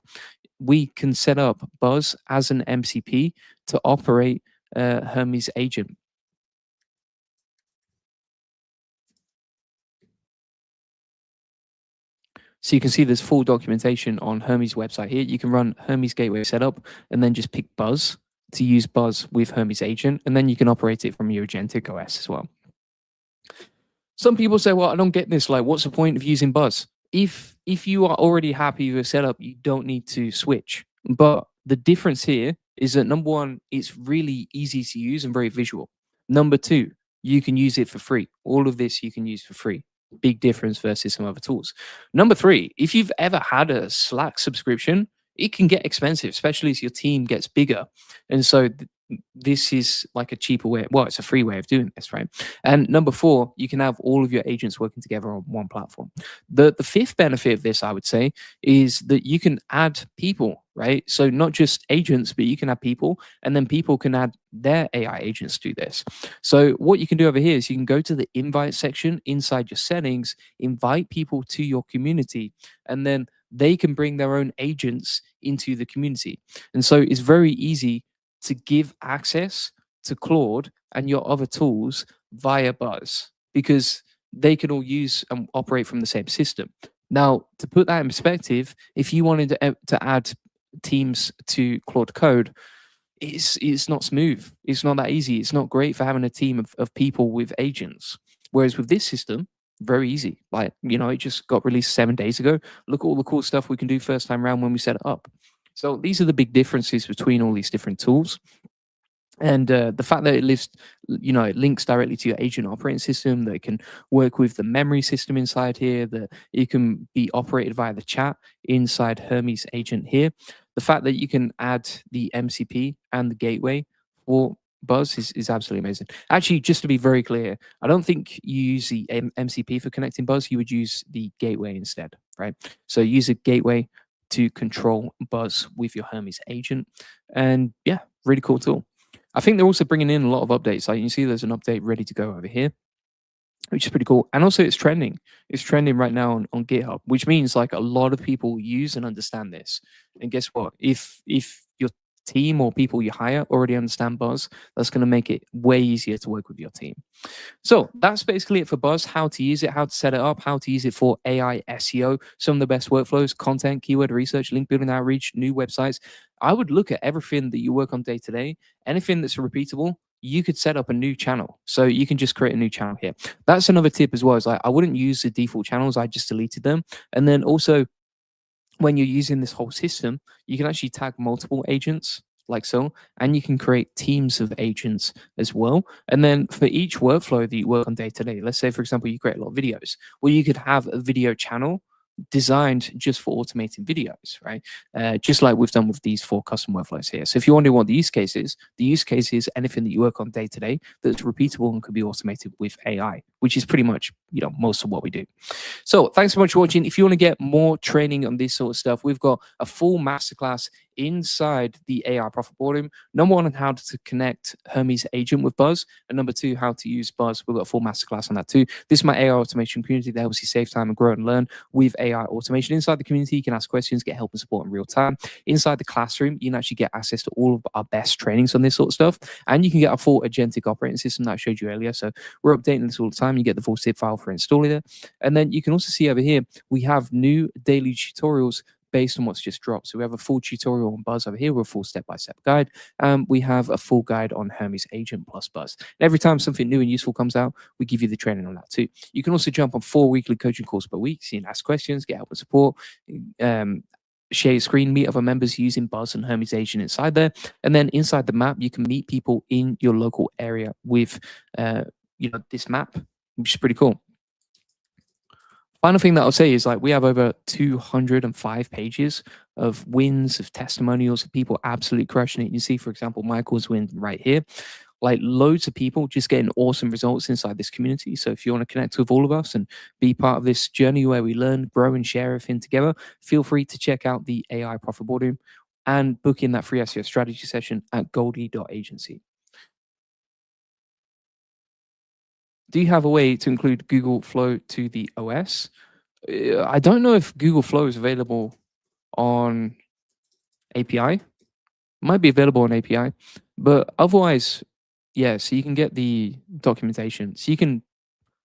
we can set up Buzz as an MCP to operate Hermes agent. So you can see there's full documentation on Hermes website here. You can run Hermes gateway setup and then just pick Buzz to use Buzz with Hermes agent, and then you can operate it from your Agentic OS as well. Some people say, well, I don't get this. Like, what's the point of using Buzz? If you are already happy with your setup, you don't need to switch. But the difference here is that number one, it's really easy to use and very visual. Number two, you can use it for free. All of this you can use for free. Big difference versus some other tools. Number three, if you've ever had a Slack subscription, it can get expensive, especially as your team gets bigger. And so this is like a cheaper way. Well, it's a free way of doing this, right? And number four, you can have all of your agents working together on one platform. The fifth benefit of this, I would say, is that you can add people, right? So not just agents, but you can add people, and then people can add their AI agents to this. So what you can do over here is you can go to the invite section inside your settings, invite people to your community, and then they can bring their own agents into the community. And so it's very easy to give access to Claude and your other tools via Buzz because they can all use and operate from the same system. Now, to put that in perspective, if you wanted to add teams to Claude Code, it's not smooth. It's not that easy. It's not great for having a team of people with agents. Whereas with this system, very easy. Like, it just got released 7 days ago. Look at all the cool stuff we can do first time around when we set it up. So these are the big differences between all these different tools. And the fact that it links directly to your agent operating system, that it can work with the memory system inside here, that it can be operated via the chat inside Hermes agent here. The fact that you can add the MCP and the gateway for Buzz is absolutely amazing. Actually, just to be very clear, I don't think you use the MCP for connecting Buzz. You would use the gateway instead, right? So use a gateway to control Buzz with your Hermes agent. And yeah, really cool tool. I think they're also bringing in a lot of updates. Like you can see there's an update ready to go over here, which is pretty cool. And also it's trending. It's trending right now on GitHub, which means like a lot of people use and understand this. And guess what? If your team or people you hire already understand Buzz, that's going to make it way easier to work with your team. So that's basically it for Buzz, how to use it, how to set it up, how to use it for AI SEO, some of the best workflows, content, keyword research, link building outreach, new websites. I would look at everything that you work on day to day, anything that's repeatable. You could set up a new channel. So you can just create a new channel here. That's another tip as well. Is like I wouldn't use the default channels. I just deleted them. And then also when you're using this whole system, you can actually tag multiple agents like so, and you can create teams of agents as well. And then for each workflow that you work on day to day, let's say, for example, you create a lot of videos, well, you could have a video channel designed just for automating videos, right? Just like we've done with these 4 custom workflows here. So if you wonder what the use case is anything that you work on day to day that's repeatable and could be automated with AI, which is pretty much, most of what we do. So thanks so much for watching. If you want to get more training on this sort of stuff, we've got a full masterclass inside the AI profit boardroom. Number one, on how to connect Hermes agent with Buzz, and number two, how to use Buzz. We've got a full masterclass on that too. This is my AI automation community that helps you save time and grow and learn with AI automation. Inside the community, you can ask questions, get help and support in real time. Inside the classroom, you can actually get access to all of our best trainings on this sort of stuff, and you can get a full agentic operating system that I showed you earlier. So we're updating this all the time. You get the full zip file for installing it, and then you can also see over here we have new daily tutorials based on what's just dropped. So we have a full tutorial on Buzz over here with a full step-by-step guide. We have a full guide on Hermes Agent plus Buzz. And every time something new and useful comes out, we give you the training on that too. You can also jump on 4 weekly coaching calls per week, so you can ask questions, get help and support, share your screen, meet other members using Buzz and Hermes Agent inside there. And then inside the map, you can meet people in your local area with this map, which is pretty cool. Final thing that I'll say is, like, we have over 205 pages of wins, of testimonials, of people absolutely crushing it. You see, for example, Michael's win right here. Like, loads of people just getting awesome results inside this community. So if you want to connect with all of us and be part of this journey where we learn, grow, and share everything together, feel free to check out the AI Profit Boardroom and book in that free SEO strategy session at goldie.agency. Do you have a way to include Google Flow to the OS? I don't know if Google Flow is available on API. Might be available on API, but otherwise, yeah. So you can get the documentation. So you can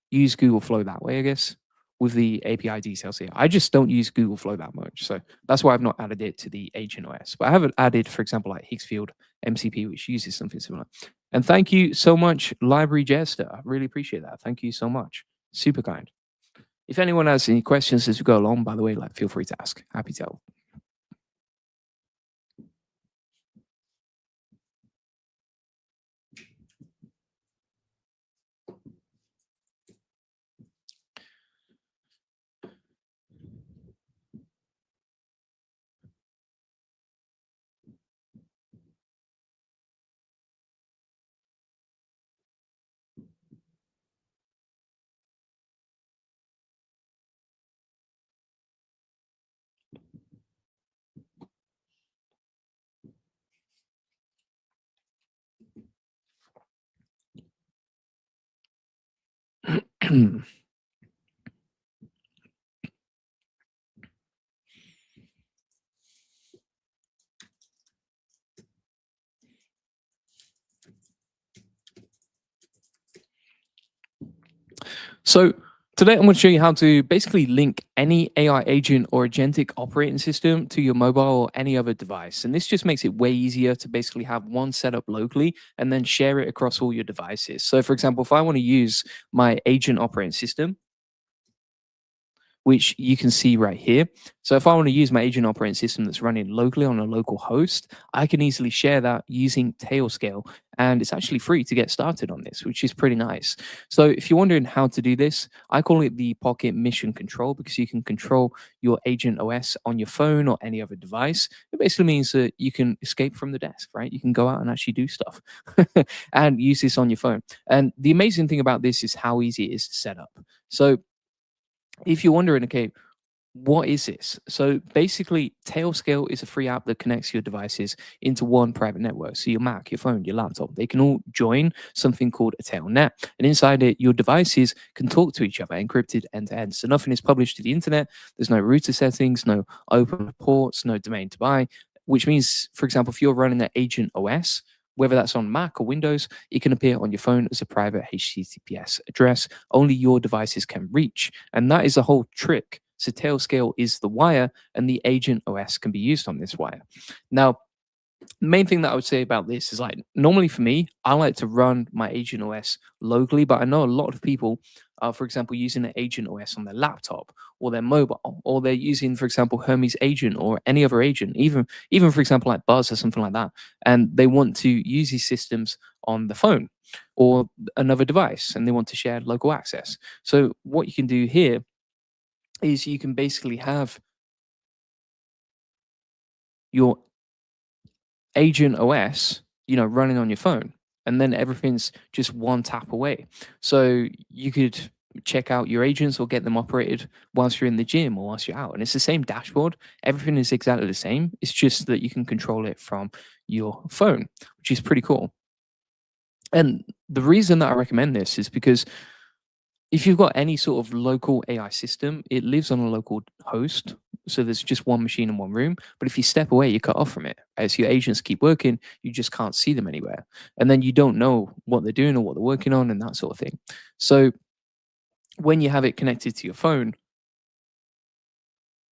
use Google Flow that way, I guess, with the API details here. I just don't use Google Flow that much, so that's why I've not added it to the Agent OS. But I haven't added, for example, like Higgsfield MCP, which uses something similar. And thank you so much, Library Jester. I really appreciate that. Thank you so much. Super kind. If anyone has any questions as we go along, by the way, like, feel free to ask. Happy to help. So today I'm going to show you how to basically link any AI agent or agentic operating system to your mobile or any other device. And this just makes it way easier to basically have one setup locally and then share it across all your devices. So for example, if I want to use my agent operating system, which you can see right here. So if I want to use my agent operating system that's running locally on a local host, I can easily share that using Tailscale. And it's actually free to get started on this, which is pretty nice. So if you're wondering how to do this, I call it the Pocket Mission Control, because you can control your agent OS on your phone or any other device. It basically means that you can escape from the desk, right? You can go out and actually do stuff and use this on your phone. And the amazing thing about this is how easy it is to set up. So if you're wondering, okay, what is this? So basically, Tailscale is a free app that connects your devices into one private network. So your Mac, your phone, your laptop, they can all join something called a Tailnet. And inside it, your devices can talk to each other, encrypted end to end. So nothing is published to the internet. There's no router settings, no open ports, no domain to buy, which means, for example, if you're running an Agent OS, whether that's on Mac or Windows, it can appear on your phone as a private HTTPS address only your devices can reach. And that is the whole trick. So Tailscale is the wire, and the Agent OS can be used on this wire. Now, the main thing that I would say about this is, like, normally for me, I like to run my Agent OS locally, but I know a lot of people are, for example, using an Agent OS on their laptop or their mobile, or they're using, for example, Hermes Agent or any other agent, even for example, like Buzz or something like that, and they want to use these systems on the phone or another device, and they want to share local access. So what you can do here is you can basically have your Agent OS, running on your phone, and then everything's just one tap away. So you could check out your agents or get them operated whilst you're in the gym or whilst you're out. And it's the same dashboard. Everything is exactly the same. It's just that you can control it from your phone, which is pretty cool. And the reason that I recommend this is because if you've got any sort of local AI system, it lives on a local host. So there's just one machine in one room. But if you step away, you're cut off from it. As your agents keep working, you just can't see them anywhere. And then you don't know what they're doing or what they're working on and that sort of thing. So when you have it connected to your phone,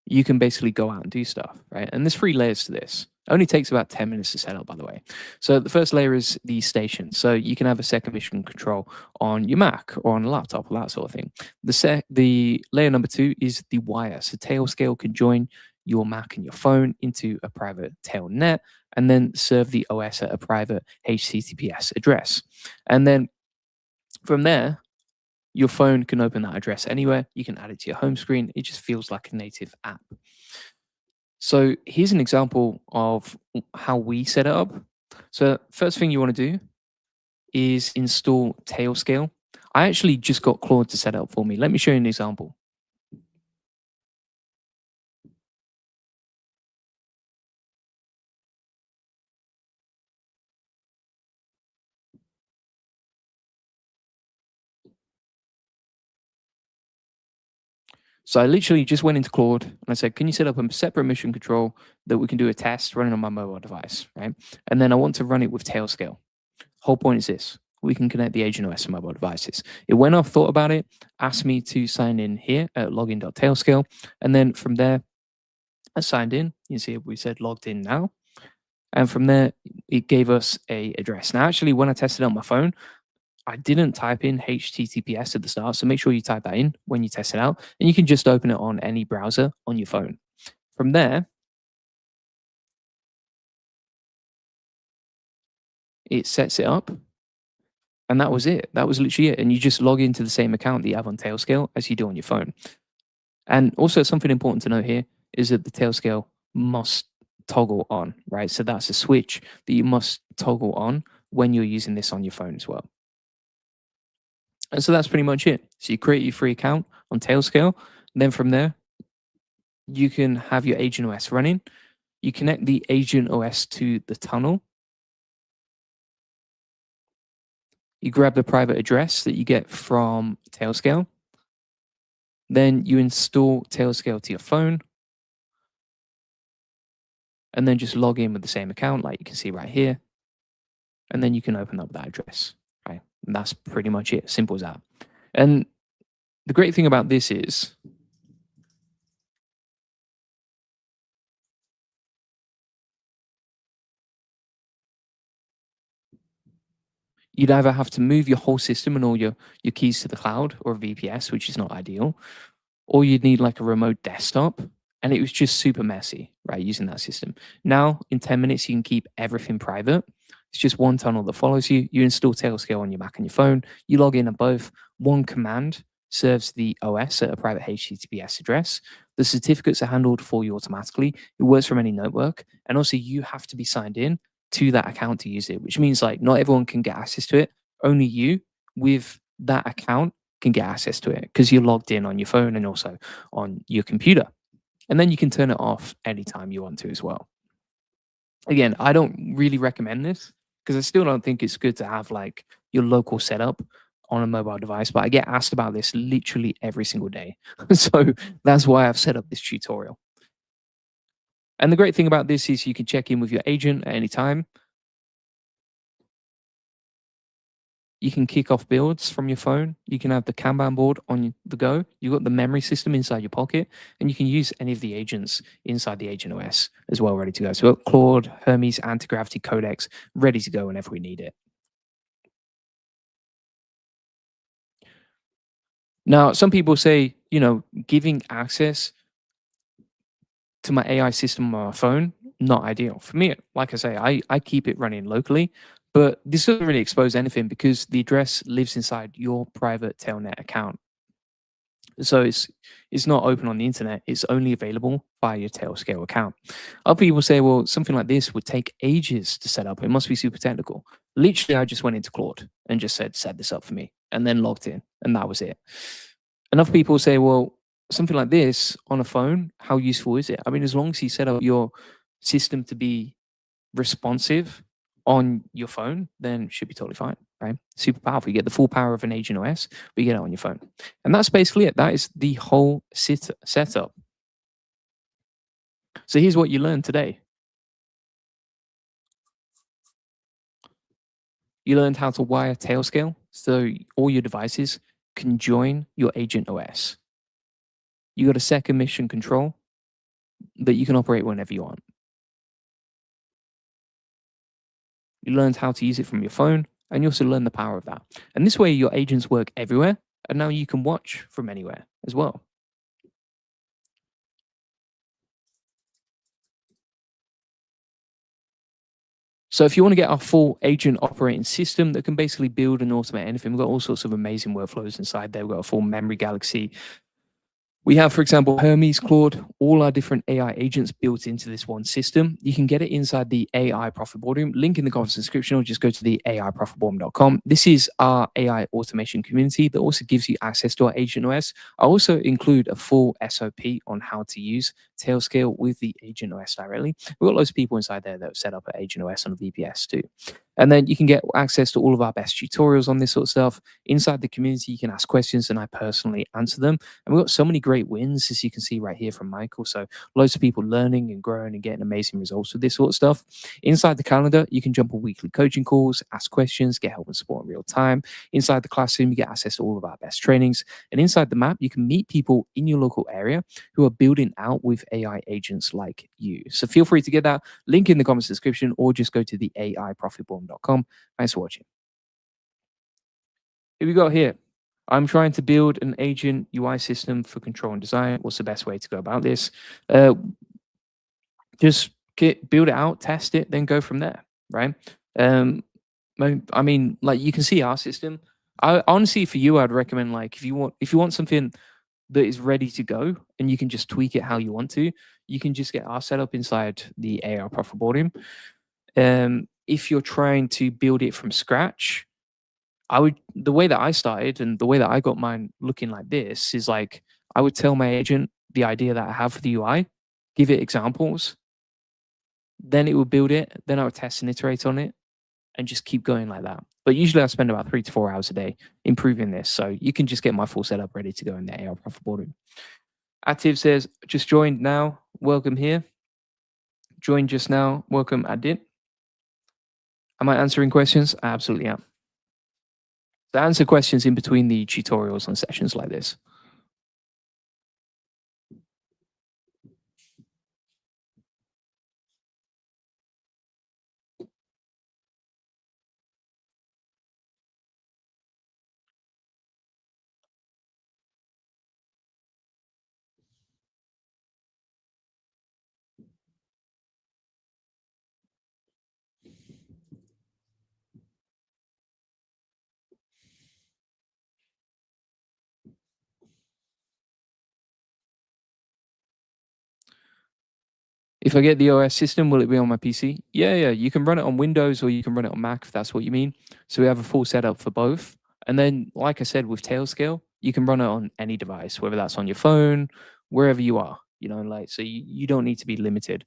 you can basically go out and do stuff, right? And there's 3 layers to this. It only takes about 10 minutes to set up, by the way. So the first layer is the station. So you can have a second mission control on your Mac or on a laptop or that sort of thing. The layer number 2 is the wire. So Tailscale can join your Mac and your phone into a private tailnet and then serve the OS at a private HTTPS address. And then from there, your phone can open that address anywhere. You can add it to your home screen. It just feels like a native app. So here's an example of how we set it up. So first thing you want to do is install Tailscale. I actually just got Claude to set it up for me. Let me show you an example. So I literally just went into Claude and I said, can you set up a separate mission control that we can do a test running on my mobile device, right? And then I want to run it with Tailscale. Whole point is this: we can connect the Agent OS to mobile devices. It went off, thought about it, asked me to sign in here at login.tailscale. And then from there, I signed in. You see, we said logged in now. And from there, it gave us a address. Now, actually, when I tested it on my phone, I didn't type in HTTPS at the start. So make sure you type that in when you test it out. And you can just open it on any browser on your phone. From there, it sets it up. And that was it. That was literally it. And you just log into the same account that you have on Tailscale as you do on your phone. And also something important to note here is that the Tailscale must toggle on, right? So that's a switch that you must toggle on when you're using this on your phone as well. And so that's pretty much it. So you create your free account on Tailscale. Then from there, you can have your Agent OS running. You connect the Agent OS to the tunnel. You grab the private address that you get from Tailscale. Then you install Tailscale to your phone. And then just log in with the same account, like you can see right here. And then you can open up that address, right? And that's pretty much it. Simple as that. And the great thing about this is you'd either have to move your whole system and all your keys to the cloud or VPS, which is not ideal, or you'd need like a remote desktop. And it was just super messy, right, using that system. Now, in 10 minutes, you can keep everything private. It's just one tunnel that follows you. You install Tailscale on your Mac and your phone. You log in at both. One command serves the OS at a private HTTPS address. The certificates are handled for you automatically. It works from any network. And also, you have to be signed in to that account to use it, which means like not everyone can get access to it. Only you with that account can get access to it because you're logged in on your phone and also on your computer. And then you can turn it off anytime you want to as well. Again, I don't really recommend this because I still don't think it's good to have like your local setup on a mobile device, but I get asked about this literally every single day. So that's why I've set up this tutorial. And the great thing about this is you can check in with your agent at any time. You can kick off builds from your phone. You can have the Kanban board on the go. You've got the memory system inside your pocket, and you can use any of the agents inside the Agent OS as well, ready to go. So we've got Claude, Hermes, Anti-Gravity, Codex, ready to go whenever we need it. Now, some people say, giving access to my AI system on my phone, not ideal. For me, like I say, I keep it running locally, but this doesn't really expose anything because the address lives inside your private Telnet account. So it's not open on the internet. It's only available via your Tailscale account. Other people say, well, something like this would take ages to set up. It must be super technical. Literally, I just went into Claude and just said, set this up for me, and then logged in, and that was it. enough people say, well, something like this on a phone, how useful is it? I mean, as long as you set up your system to be responsive on your phone, then it should be totally fine, right? Super powerful. You get the full power of an Agent OS, but you get it on your phone. And that's basically it. That is the whole setup. So here's what you learned today. You learned how to wire Tailscale so all your devices can join your Agent OS. You got a second mission control that you can operate whenever you want. You learned how to use it from your phone, and you also learn the power of that. And this way, your agents work everywhere, and now you can watch from anywhere as well. So if you want to get our full agent operating system that can basically build and automate anything, we've got all sorts of amazing workflows inside there. We've got a full memory galaxy. We have, for example, Hermes, Claude, all our different AI agents built into this one system. You can get it inside the AI Profit Boardroom. Link in the comments description, or just go to the AIProfitBoardroom.com. This is our AI automation community that also gives you access to our Agent OS. I also include a full SOP on how to use Tailscale with the Agent OS directly. We've got loads of people inside there that have set up an Agent OS on a VPS too. And then you can get access to all of our best tutorials on this sort of stuff. Inside the community, you can ask questions and I personally answer them. And we've got so many great wins, as you can see right here from Michael. So loads of people learning and growing and getting amazing results with this sort of stuff. Inside the calendar, you can jump on weekly coaching calls, ask questions, get help and support in real time. Inside the classroom, you get access to all of our best trainings. And inside the map, you can meet people in your local area who are building out with AI agents like you. So feel free to get that link in the comments description, or just go to the AIProfitBoardroom.com. Thanks for watching. Here we go here. I'm trying to build an agent UI system for control and design. What's the best way to go about this? Just build it out, test it, then go from there, right? I mean, like you can see our system. I honestly, for you, I'd recommend like if you want something that is ready to go and you can just tweak it how you want to, you can just get our setup inside the AI Profit Boardroom. If you're trying to build it from scratch, the way that I started and the way that I got mine looking like this is like I would tell my agent the idea that I have for the UI, give it examples, then it would build it, then I would test and iterate on it and just keep going like that. But usually I spend about 3 to 4 hours a day improving this. So you can just get my full setup ready to go in the AI Profit Boardroom. Active says, just joined now. Welcome here. Joined just now. Welcome, Adit. Am I answering questions? I absolutely am. So answer questions in between the tutorials and sessions like this. If I get the OS system, will it be on my PC? Yeah. You can run it on Windows or you can run it on Mac if that's what you mean. So we have a full setup for both. And then, like I said, with Tailscale, you can run it on any device, whether that's on your phone, wherever you are, like, so you don't need to be limited.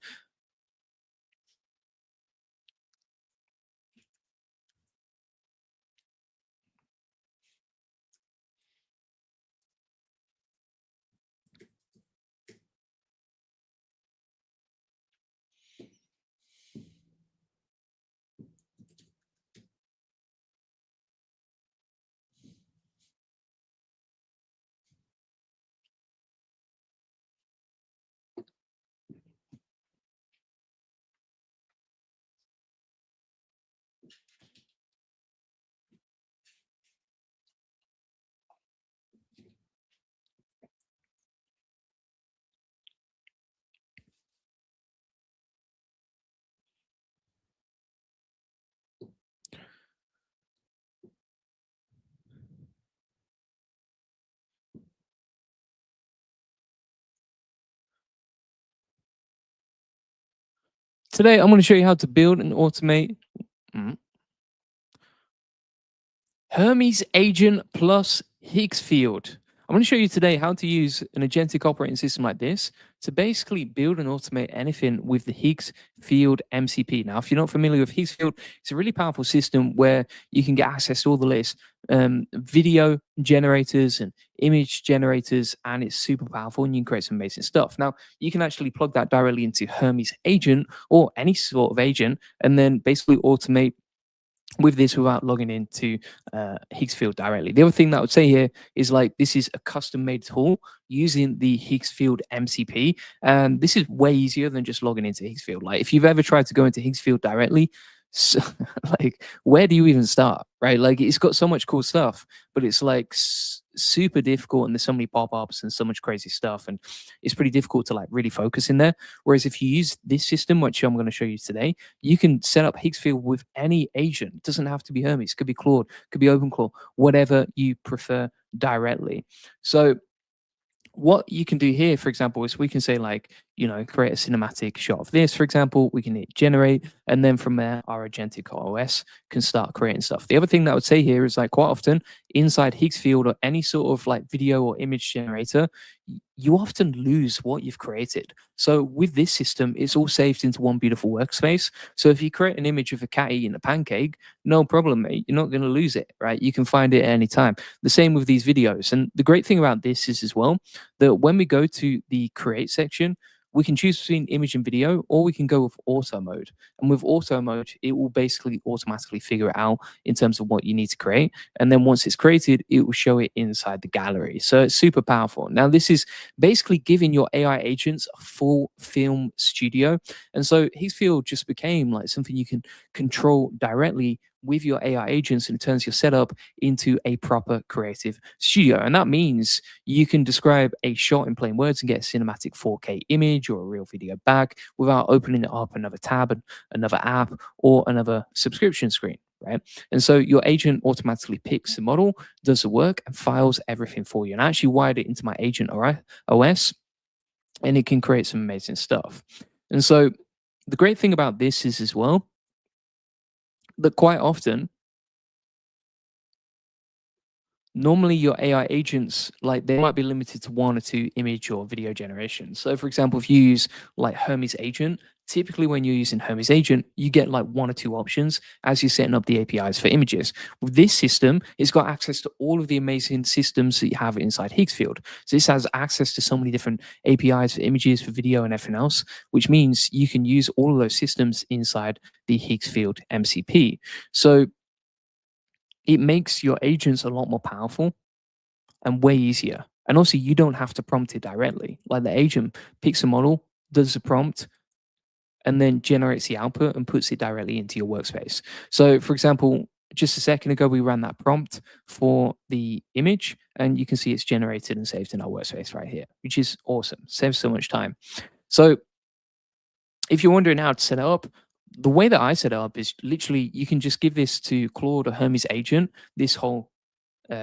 Today, I'm going to show you how to build and automate Hermes Agent plus Higgs Field. I'm going to show you today how to use an agentic operating system like this to basically build and automate anything with the Higgs field MCP. Now, if you're not familiar with Higgs field, it's a really powerful system where you can get access to all the latest video generators and image generators, and it's super powerful and you can create some amazing stuff. Now, you can actually plug that directly into Hermes agent or any sort of agent and then basically automate with this without logging into Higgs field directly. The other thing that I would say here is like this is a custom made tool using the Higgs field MCP, and this is way easier than just logging into Higgs field. Like if you've ever tried to go into Higgs field directly, so, like where do you even start, right? Like it's got so much cool stuff, but it's like super difficult, and there's so many pop-ups and so much crazy stuff, and it's pretty difficult to like really focus in there. Whereas if you use this system, which I'm going to show you today, you can set up Higgs field with any agent. It doesn't have to be Hermes, it could be Claude, could be OpenClaw, whatever you prefer directly. So what you can do here, for example, is we can say like, create a cinematic shot of this, for example. We can hit generate, and then from there, our agentic OS can start creating stuff. The other thing that I would say here is like quite often inside Higgs field or any sort of like video or image generator, you often lose what you've created. So with this system, it's all saved into one beautiful workspace. So if you create an image of a cat eating a pancake, no problem, mate. You're not going to lose it, right? You can find it at any time. The same with these videos. And the great thing about this is as well that when we go to the create section, we can choose between image and video, or we can go with auto mode. And with auto mode, it will basically automatically figure it out in terms of what you need to create. And then once it's created, it will show it inside the gallery. So it's super powerful. Now, this is basically giving your AI agents a full film studio. And so Higgs field just became like something you can control directly with your AI agents, and it turns your setup into a proper creative studio. And that means you can describe a shot in plain words and get a cinematic 4K image or a real video back without opening it up another tab and another app or another subscription screen, right? And so your agent automatically picks the model, does the work, and files everything for you. And I actually wired it into my agent OS, and it can create some amazing stuff. And so the great thing about this is as well that quite often, normally your AI agents, like they might be limited to one or two image or video generations. So for example, if you use like Hermes agent, typically when you're using Hermes agent, you get like one or two options as you're setting up the APIs for images. With this system, it's got access to all of the amazing systems that you have inside Higgs field. So this has access to so many different APIs for images, for video, and everything else, which means you can use all of those systems inside the Higgs field MCP. So it makes your agents a lot more powerful and way easier. And also, you don't have to prompt it directly. Like the agent picks a model, does the prompt, and then generates the output and puts it directly into your workspace. So, for example, just a second ago, we ran that prompt for the image, and you can see it's generated and saved in our workspace right here, which is awesome. Saves so much time. So, if you're wondering how to set it up, the way that I set it up is literally you can just give this to Claude or Hermes agent, this whole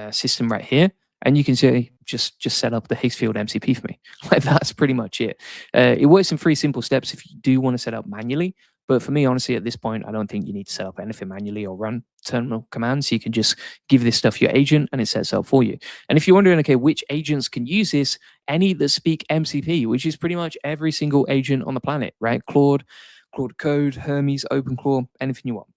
system right here, and you can say just set up the Higgs field MCP for me. Like that's pretty much it. It works in 3 simple steps if you do want to set up manually. But for me, honestly, at this point, I don't think you need to set up anything manually or run terminal commands. You can just give this stuff your agent and it sets up for you. And if you're wondering, okay, which agents can use this, any that speak MCP, which is pretty much every single agent on the planet, right? Claude Code, Hermes, OpenClaw, anything you want.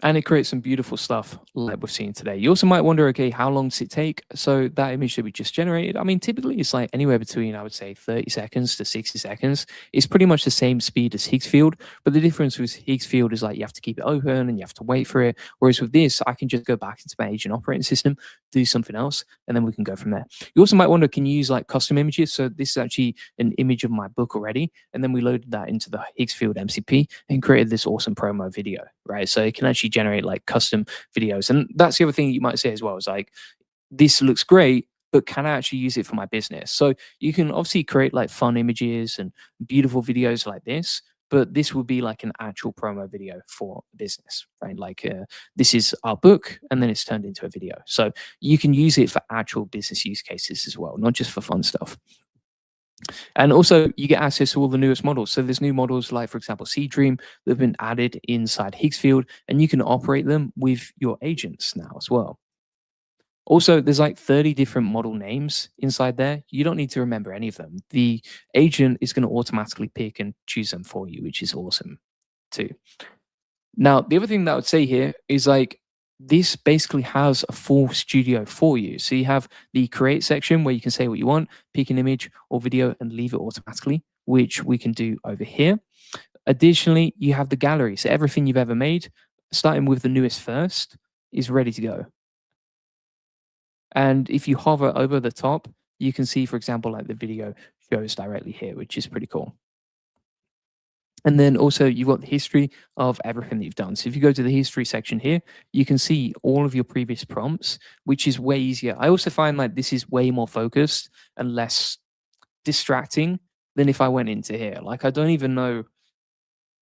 And it creates some beautiful stuff like we've seen today. You also might wonder, okay, how long does it take? So that image that we just generated, I mean, typically it's like anywhere between, I would say, 30 seconds to 60 seconds. It's pretty much the same speed as Higgs field, but the difference with Higgs field is like you have to keep it open and you have to wait for it. Whereas with this, I can just go back into my agent operating system, do something else, and then we can go from there. You also might wonder, can you use like custom images? So this is actually an image of my book already, and then we loaded that into the Higgs field MCP and created this awesome promo video, right? So it can actually generate like custom videos. And that's the other thing you might say as well, is like, this looks great, but can I actually use it for my business? So you can obviously create like fun images and beautiful videos like this, but this will be like an actual promo video for business, right? Like this is our book and then it's turned into a video. So you can use it for actual business use cases as well, not just for fun stuff. And also, you get access to all the newest models. So there's new models like, for example, Sea Dream that have been added inside Higgsfield, and you can operate them with your agents now as well. Also, there's like 30 different model names inside there. You don't need to remember any of them. The agent is going to automatically pick and choose them for you, which is awesome too. Now, the other thing that I would say here is like this basically has a full studio for you. So you have the create section where you can say what you want, pick an image or video and leave it automatically, which we can do over here. Additionally, you have the gallery. So everything you've ever made, starting with the newest first, is ready to go. And if you hover over the top, you can see, for example, like the video shows directly here, which is pretty cool. And then also you've got the history of everything that you've done. So if you go to the history section here, you can see all of your previous prompts, which is way easier. I also find like this is way more focused and less distracting than if I went into here. Like I don't even know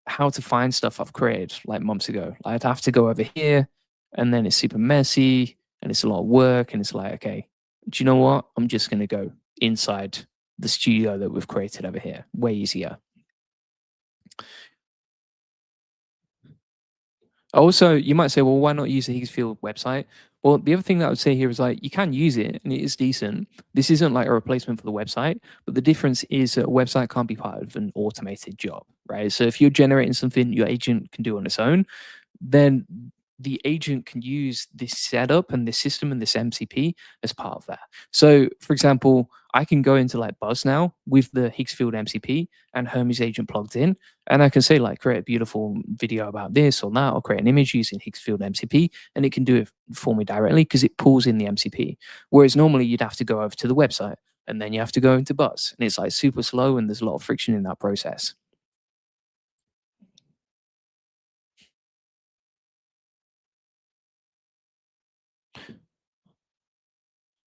how to find stuff I've created like months ago. I'd have to go over here and then it's super messy and it's a lot of work and it's like, okay, do you know what? I'm just going to go inside the studio that we've created over here. Way easier. Also, you might say, well, why not use the Higgsfield website? Well, the other thing that I would say here is like you can use it and it is decent. This isn't like a replacement for the website, but the difference is that a website can't be part of an automated job, right? So if you're generating something your agent can do on its own, then the agent can use this setup and this system and this MCP as part of that. So, for example, I can go into like Buzz now with the Higgsfield MCP and Hermes agent plugged in, and I can say like create a beautiful video about this or that, or create an image using Higgsfield MCP, and it can do it for me directly because it pulls in the MCP. Whereas normally you'd have to go over to the website and then you have to go into Buzz, and it's like super slow and there's a lot of friction in that process.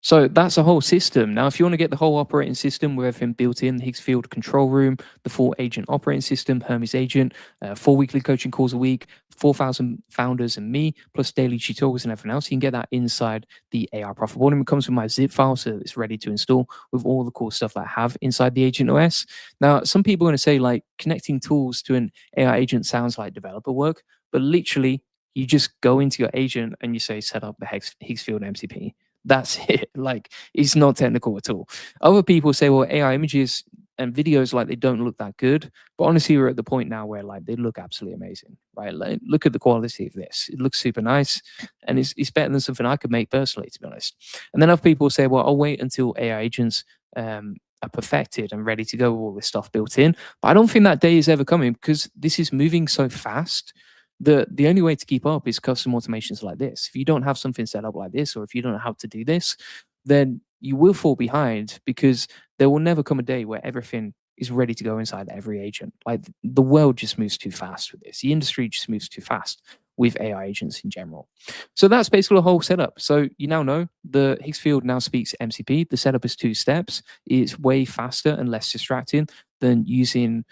So that's a whole system. Now, if you want to get the whole operating system with everything built in, the Higgsfield control room, the full agent operating system, Hermes agent, 4 weekly coaching calls a week, 4,000 founders and me, plus daily tutorials and everything else, you can get that inside the AI Profit Board. And it comes with my zip file, so it's ready to install with all the cool stuff that I have inside the Agent OS. Now, some people are going to say like connecting tools to an AI agent sounds like developer work, but literally you just go into your agent and you say set up the Higgsfield MCP. That's it. Like it's not technical at all. Other people say, well, AI images and videos like they don't look that good. But honestly, we're at the point now where like they look absolutely amazing, right? Like, look at the quality of this. It looks super nice, and it's better than something I could make personally, to be honest. And then other people say, well, I'll wait until AI agents are perfected and ready to go with all this stuff built in. But I don't think that day is ever coming because this is moving so fast. The only way to keep up is custom automations like this. If you don't have something set up like this, or if you don't know how to do this, then you will fall behind because there will never come a day where everything is ready to go inside every agent. Like the world just moves too fast with this. The industry just moves too fast with AI agents in general. So that's basically the whole setup. So you now know the Higgsfield now speaks MCP. The setup is 2 steps. It's way faster and less distracting than using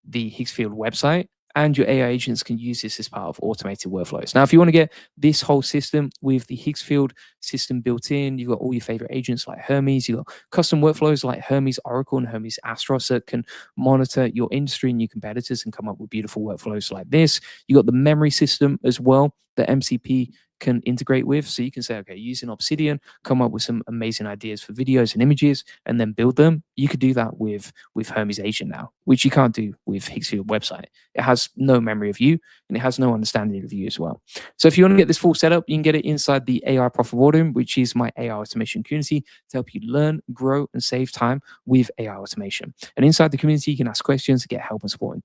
the Higgsfield website, and your AI agents can use this as part of automated workflows. Now, if you want to get this whole system with the Higgsfield system built in, you've got all your favorite agents like Hermes, you've got custom workflows like Hermes Oracle and Hermes Astros that can monitor your industry and your competitors and come up with beautiful workflows like this. You got the memory system as well that MCP can integrate with. So you can say, okay, using Obsidian, come up with some amazing ideas for videos and images, and then build them. You could do that with Hermes Agent now, which you can't do with Higgsfield website. It has no memory of you, and it has no understanding of you as well. So if you want to get this full setup, you can get it inside the AI Profit Room, which is my AI automation community to help you learn, grow, and save time with AI automation. And inside the community, you can ask questions, get help and support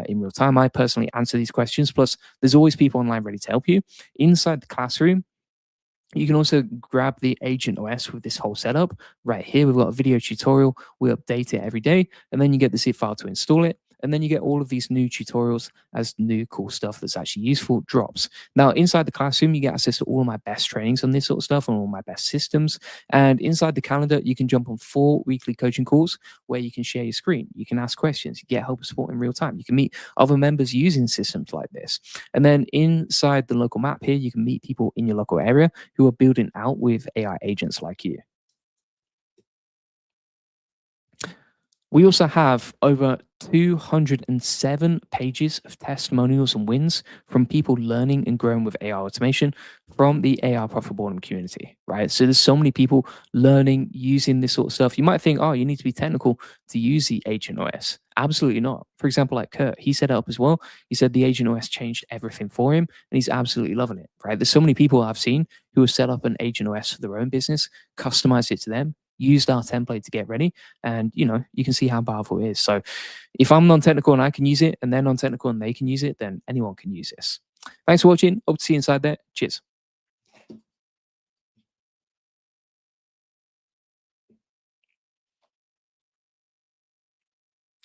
in real time. I personally answer these questions. Plus, there's always people online ready to help you. Inside the classroom, you can also grab the Agent OS with this whole setup. Right here, we've got a video tutorial. We update it every day, and then you get the zip file to install it. And then you get all of these new tutorials as new cool stuff that's actually useful drops. Now, inside the classroom, you get access to all of my best trainings on this sort of stuff and all my best systems. And inside the calendar, you can jump on 4 weekly coaching calls where you can share your screen. You can ask questions. You get help and support in real time. You can meet other members using systems like this. And then inside the local map here, you can meet people in your local area who are building out with AI agents like you. We also have over 207 pages of testimonials and wins from people learning and growing with AI automation from the AI Profit Boredom community, right? So there's so many people learning, using this sort of stuff. You might think, oh, you need to be technical to use the Agent OS. Absolutely not. For example, like Kurt, he set it up as well. He said the Agent OS changed everything for him and he's absolutely loving it, right? There's so many people I've seen who have set up an Agent OS for their own business, customized it to them, used our template to get ready, and you can see how powerful it is. So if I'm non-technical and I can use it and they're non-technical and they can use it, then anyone can use this. Thanks for watching. Hope to see you inside there. Cheers.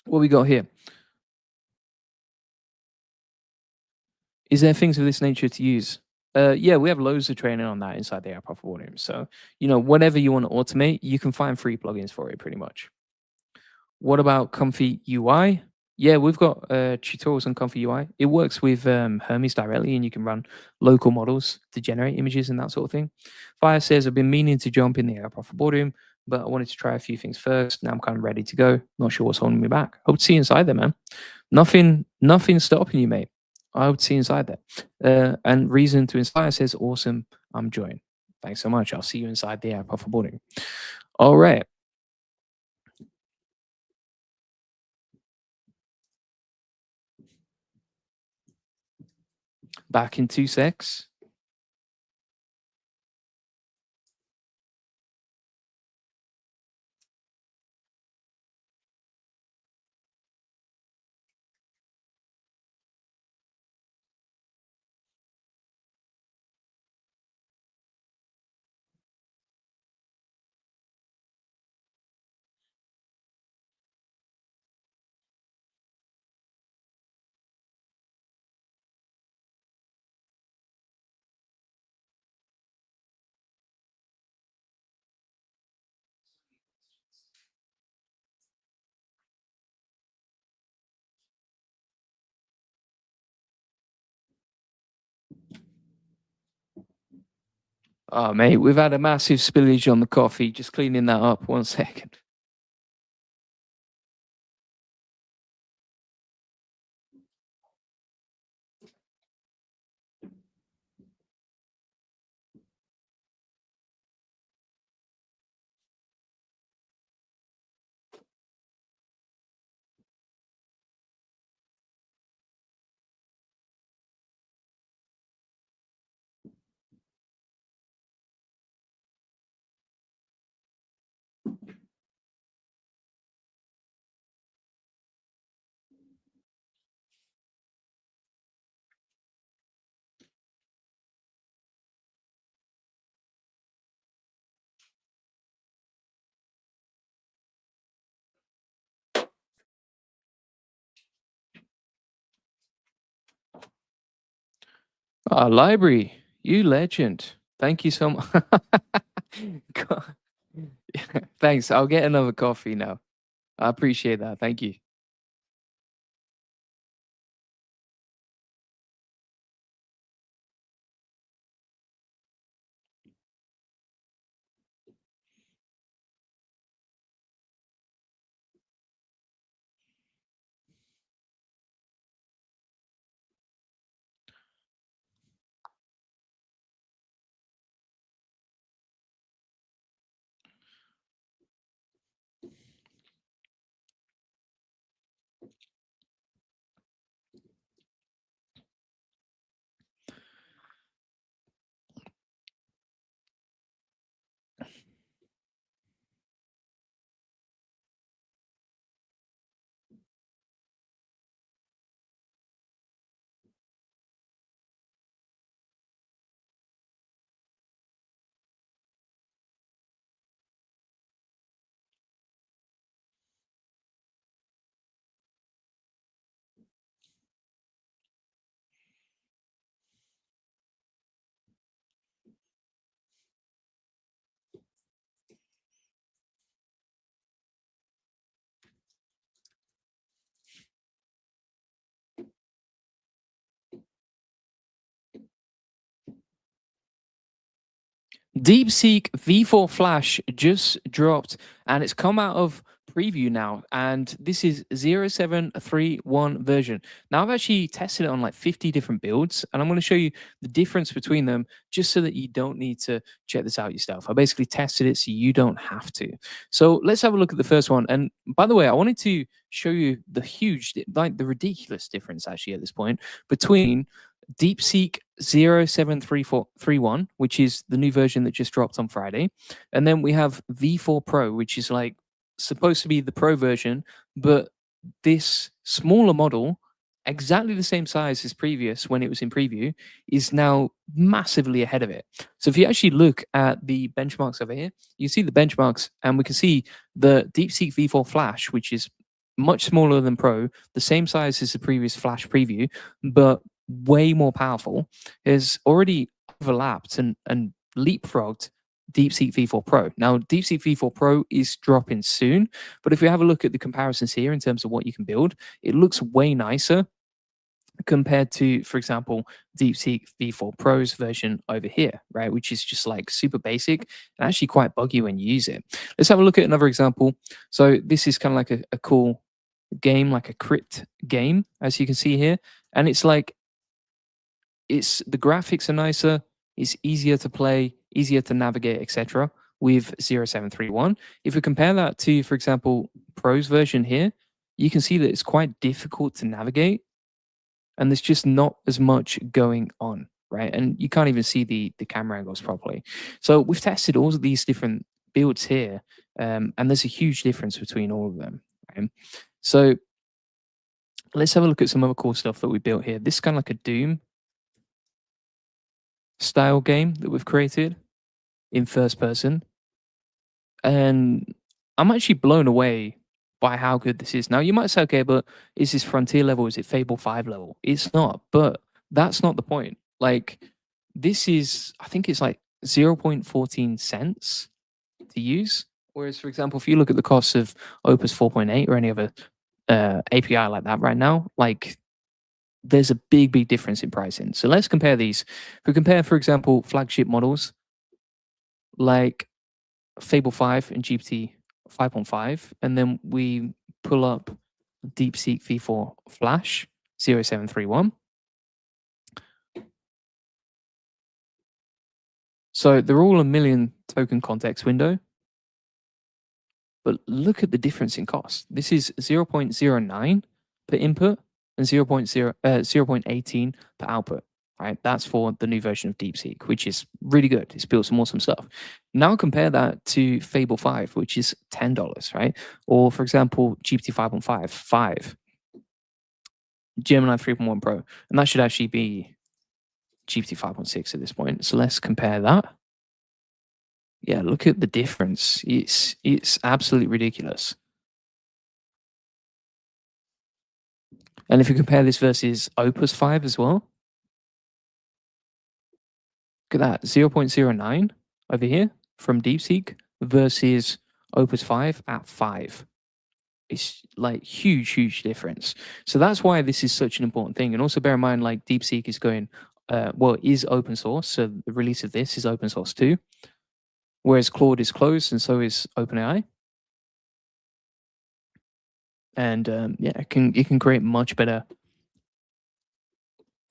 What we got here? Is there things of this nature to use? Yeah, we have loads of training on that inside the app of Audium. So, whatever you want to automate, you can find free plugins for it pretty much. What about Comfy UI? Yeah, we've got tutorials on Comfy UI. It works with Hermes directly, and you can run local models to generate images and that sort of thing. Fire says, I've been meaning to jump in the air profit boardroom, but I wanted to try a few things first. Now I'm kind of ready to go. Not sure what's holding me back. Hope to see you inside there, man. Nothing stopping you, mate. I would see inside there. And Reason to Inspire says, awesome. I'm joined. Thanks so much. I'll see you inside the air profit boardroom. All right. Back in 2 secs. Oh, mate, we've had a massive spillage on the coffee. Just cleaning that up. 1 second. Library, you legend. Thank you so much. Thanks. I'll get another coffee now. I appreciate that. Thank you. DeepSeek V4 Flash just dropped and it's come out of preview now. And this is 0731 version. Now, I've actually tested it on like 50 different builds, and I'm going to show you the difference between them just so that you don't need to check this out yourself. I basically tested it so you don't have to. So let's have a look at the first one. And by the way, I wanted to show you the huge, like the ridiculous difference actually at this point between DeepSeek 073431, which is the new version that just dropped on Friday. And then we have V4 Pro, which is like supposed to be the Pro version, but this smaller model, exactly the same size as previous when it was in preview, is now massively ahead of it. So if you actually look at the benchmarks over here, you see the benchmarks, and we can see the DeepSeek V4 Flash, which is much smaller than Pro, the same size as the previous Flash preview, but way more powerful, is already overlapped and leapfrogged DeepSeek V4 Pro. Now, DeepSeek V4 Pro is dropping soon, but if we have a look at the comparisons here in terms of what you can build, it looks way nicer compared to, for example, DeepSeek V4 Pro's version over here, right? Which is just like super basic and actually quite buggy when you use it. Let's have a look at another example. So this is kind of like a cool game, like a crypt game, as you can see here. And it's like, the graphics are nicer, it's easier to play, easier to navigate, etc. with 0731. If we compare that to, for example, Pro's version here, you can see that it's quite difficult to navigate and there's just not as much going on, right? And you can't even see the camera angles properly. So we've tested all of these different builds here, and there's a huge difference between all of them, right? So let's have a look at some other cool stuff that we built here. This is kind of like a Doom style game that we've created in first person. And I'm actually blown away by how good this is. Now, you might say, okay, but is this Frontier level? Is it Fable 5 level? It's not, but that's not the point. Like, this is, I think it's like 0.14 cents to use. Whereas, for example, if you look at the costs of Opus 4.8 or any other API like that right now, like, there's a big difference in pricing. So let's compare these. If we compare, for example, flagship models like Fable 5 and GPT 5.5, and then we pull up DeepSeek V4 Flash 0731. So they're all a million token context window, but look at the difference in cost. This is 0.09 per input and 0.18 per output. Right, that's for the new version of DeepSeek, which is really good. It's built some awesome stuff. Now compare that to Fable 5, which is $10, right? Or for example, GPT 5.5, 5, Gemini 3.1 Pro, and that should actually be GPT 5.6 at this point. So let's compare that. Yeah, look at the difference. It's absolutely ridiculous. And if you compare this versus Opus 5 as well, look at that, 0.09 over here from DeepSeek versus Opus 5 at 5. It's like huge difference. So that's why this is such an important thing. And also bear in mind, like DeepSeek is going, is open source. So the release of this is open source too. Whereas Claude is closed and so is OpenAI. And it can create much better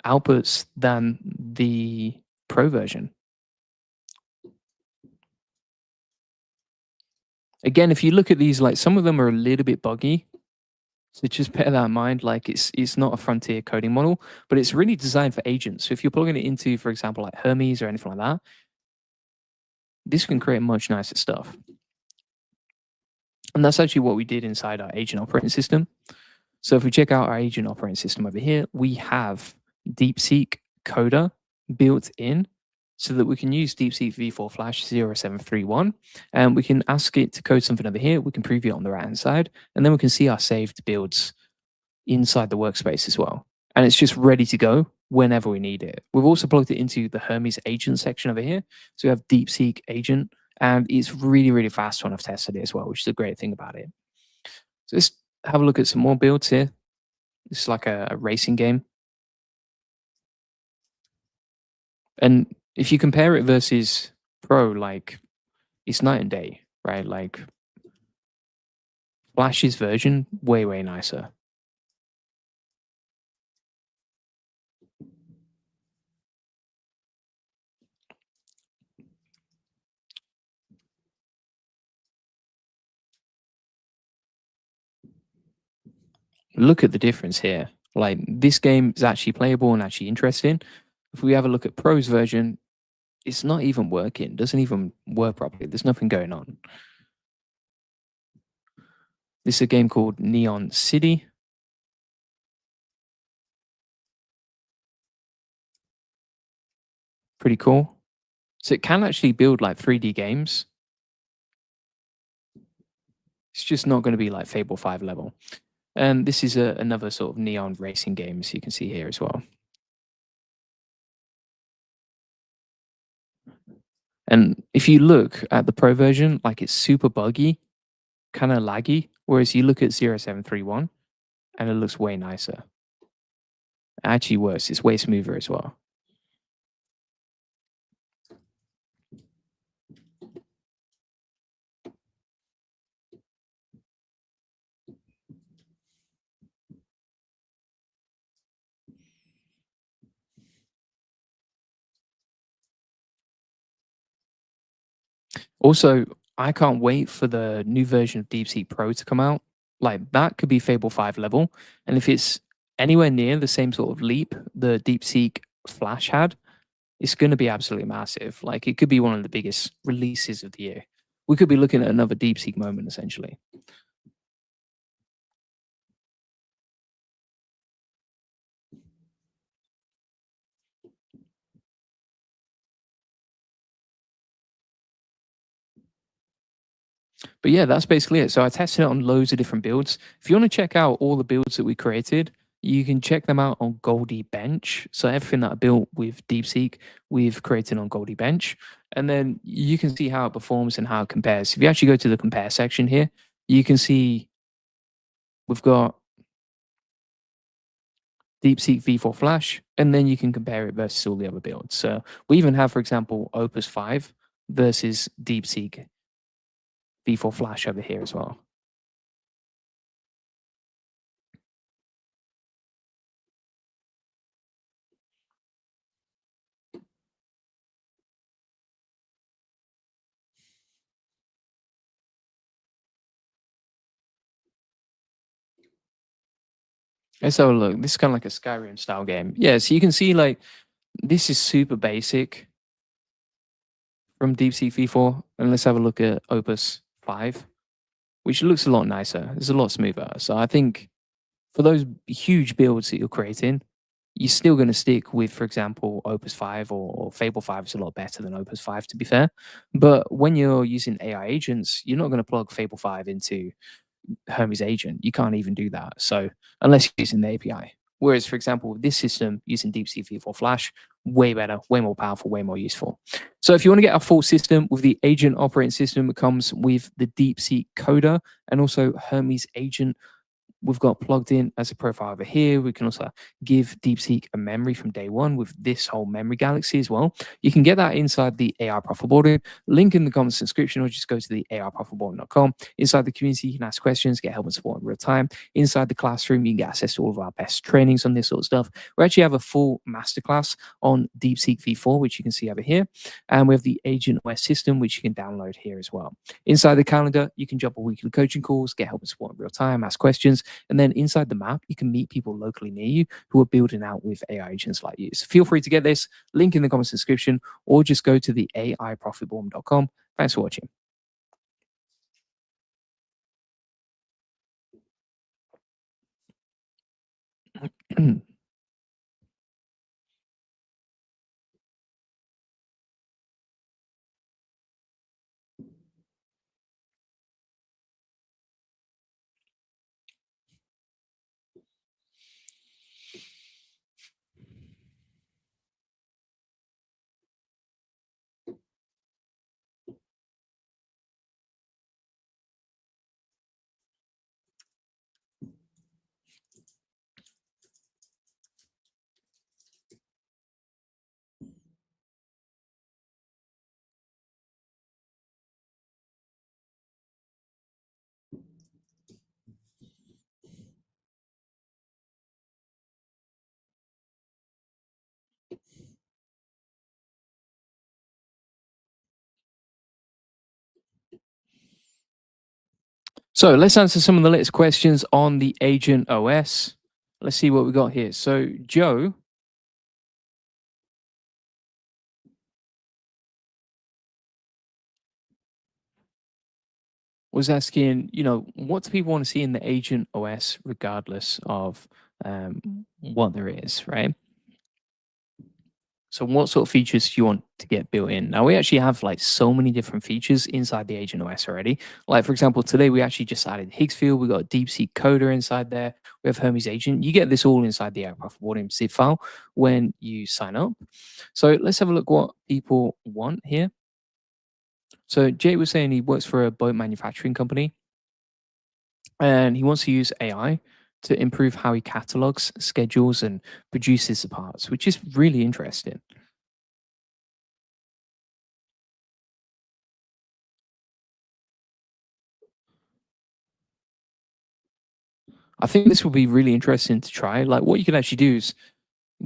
outputs than the Pro version. Again, if you look at these, like some of them are a little bit buggy. So just bear that in mind. Like it's not a frontier coding model, but it's really designed for agents. So if you're plugging it into, for example, like Hermes or anything like that, this can create much nicer stuff. And that's actually what we did inside our agent operating system. So if we check out our agent operating system over here, we have DeepSeek Coder built in so that we can use DeepSeek V4 Flash 0731, and we can ask it to code something over here. We can preview it on the right-hand side, and then we can see our saved builds inside the workspace as well. And it's just ready to go whenever we need it. We've also plugged it into the Hermes agent section over here. So we have DeepSeek agent, and it's really fast when I've tested it as well, which is a great thing about it. So let's have a look at some more builds here. This is like a racing game. And if you compare it versus Pro, like it's night and day, right? Like Flash's version, way nicer. Look at the difference here. Like this game is actually playable and actually interesting. If we have a look at Pro's version, it's not even working. Doesn't even work properly. There's nothing going on. This is a game called Neon City. Pretty cool. So it can actually build like 3D games. It's just not going to be like Fable 5 level. And this is another sort of neon racing game, as you can see here as well. And if you look at the Pro version, like it's super buggy, kind of laggy. Whereas you look at 0731 and it looks way nicer. Actually worse, it's way smoother as well. Also, I can't wait for the new version of DeepSeek Pro to come out. Like that could be Fable 5 level. And if it's anywhere near the same sort of leap the DeepSeek Flash had, it's going to be absolutely massive. Like it could be one of the biggest releases of the year. We could be looking at another DeepSeek moment essentially. But yeah, that's basically it. So I tested it on loads of different builds. If you want to check out all the builds that we created, you can check them out on Goldie Bench. So everything that I built with DeepSeek, we've created on Goldie Bench. And then you can see how it performs and how it compares. If you actually go to the compare section here, you can see we've got DeepSeek V4 Flash, and then you can compare it versus all the other builds. So we even have, for example, Opus 5 versus DeepSeek V4 Flash over here as well. And so look, this is kind of like a Skyrim style game. Yeah, so you can see like this is super basic from DeepSeek V4. And let's have a look at Opus 5, which looks a lot nicer. It's a lot smoother. So I think for those huge builds that you're creating, you're still going to stick with, for example, Opus 5 or Fable 5 is a lot better than Opus 5, to be fair. But when you're using AI agents, you're not going to plug Fable 5 into Hermes agent. You can't even do that. So unless you're using the API. Whereas, for example, with this system using DeepSeek V4 Flash, way better, way more powerful, way more useful. So if you want to get a full system with the agent operating system, it comes with the DeepSeek coder and also Hermes agent. We've got plugged in as a profile over here. We can also give DeepSeek a memory from day one with this whole memory galaxy as well. You can get that inside the AI Profitable. Link in the comments description, or just go to the AIprofitable.com. Inside the community, you can ask questions, get help and support in real time. Inside the classroom, you can get access to all of our best trainings on this sort of stuff. We actually have a full masterclass on DeepSeek V4, which you can see over here. And we have the Agent OS system, which you can download here as well. Inside the calendar, you can jump on weekly coaching calls, get help and support in real time, ask questions. And then inside the map, you can meet people locally near you who are building out with AI agents like you. So feel free to get this link in the comments description or just go to the AIprofitable.com. Thanks for watching. So let's answer some of the latest questions on the Agent OS. Let's see what we got here. So Joe was asking, what do people want to see in the Agent OS regardless of what there is, right? So what sort of features do you want to get built in? Now we actually have like so many different features inside the Agent OS already. Like for example, today we actually just added Higgsfield. We got a deep seek coder inside there. We have Hermes Agent. You get this all inside the aircraft boarding zip file when you sign up. So let's have a look what people want here. So Jay was saying he works for a boat manufacturing company and he wants to use AI to improve how he catalogs, schedules, and produces the parts, which is really interesting. I think this will be really interesting to try. Like, what you can actually do is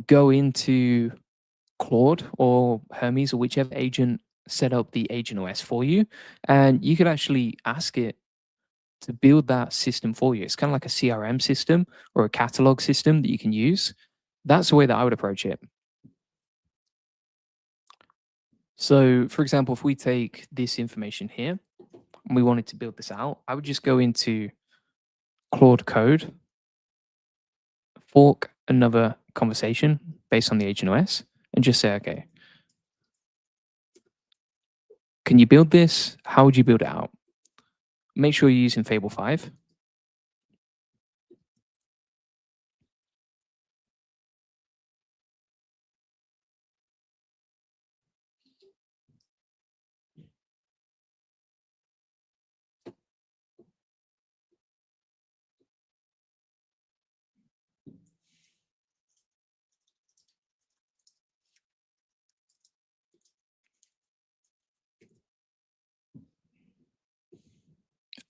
go into Claude or Hermes or whichever agent set up the agent OS for you, and you can actually ask it to build that system for you. It's kind of like a CRM system or a catalog system that you can use. That's the way that I would approach it. So, for example, if we take this information here and we wanted to build this out, I would just go into Claude Code, fork another conversation based on the agent OS, and just say, okay, can you build this? How would you build it out? Make sure you're using Fable 5.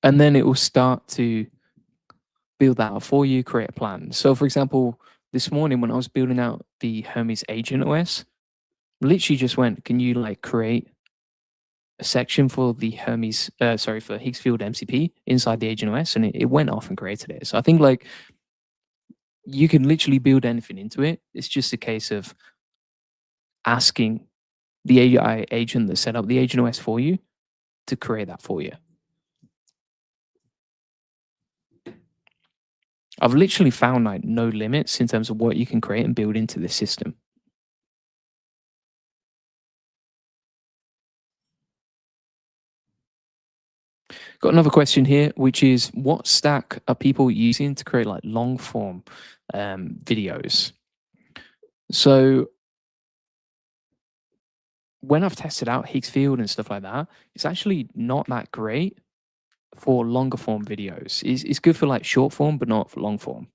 And then it will start to build that out for you, create a plan. So, for example, this morning when I was building out the Hermes Agent OS, literally just went, can you like create a section for the for Higgsfield MCP inside the Agent OS? And it went off and created it. So I think like you can literally build anything into it. It's just a case of asking the AI agent that set up the Agent OS for you to create that for you. I've literally found like no limits in terms of what you can create and build into this system. Got another question here, which is what stack are people using to create like long form videos? So when I've tested out Higgsfield and stuff like that, it's actually not that great for longer form videos. It's good for like short form, but not for long form.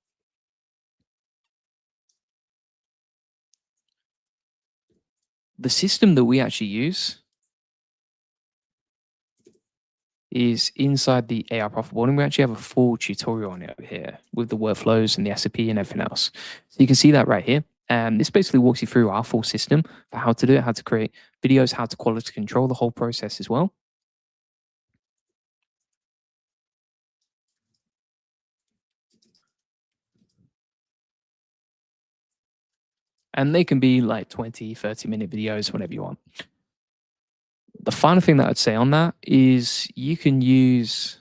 The system that we actually use is inside the AI profit boarding. We actually have a full tutorial on it over here with the workflows and the SAP and everything else. So you can see that right here. This basically walks you through our full system for how to do it, how to create videos, how to quality control the whole process as well. And they can be like 20, 30-minute videos, whatever you want. The final thing that I'd say on that is you can use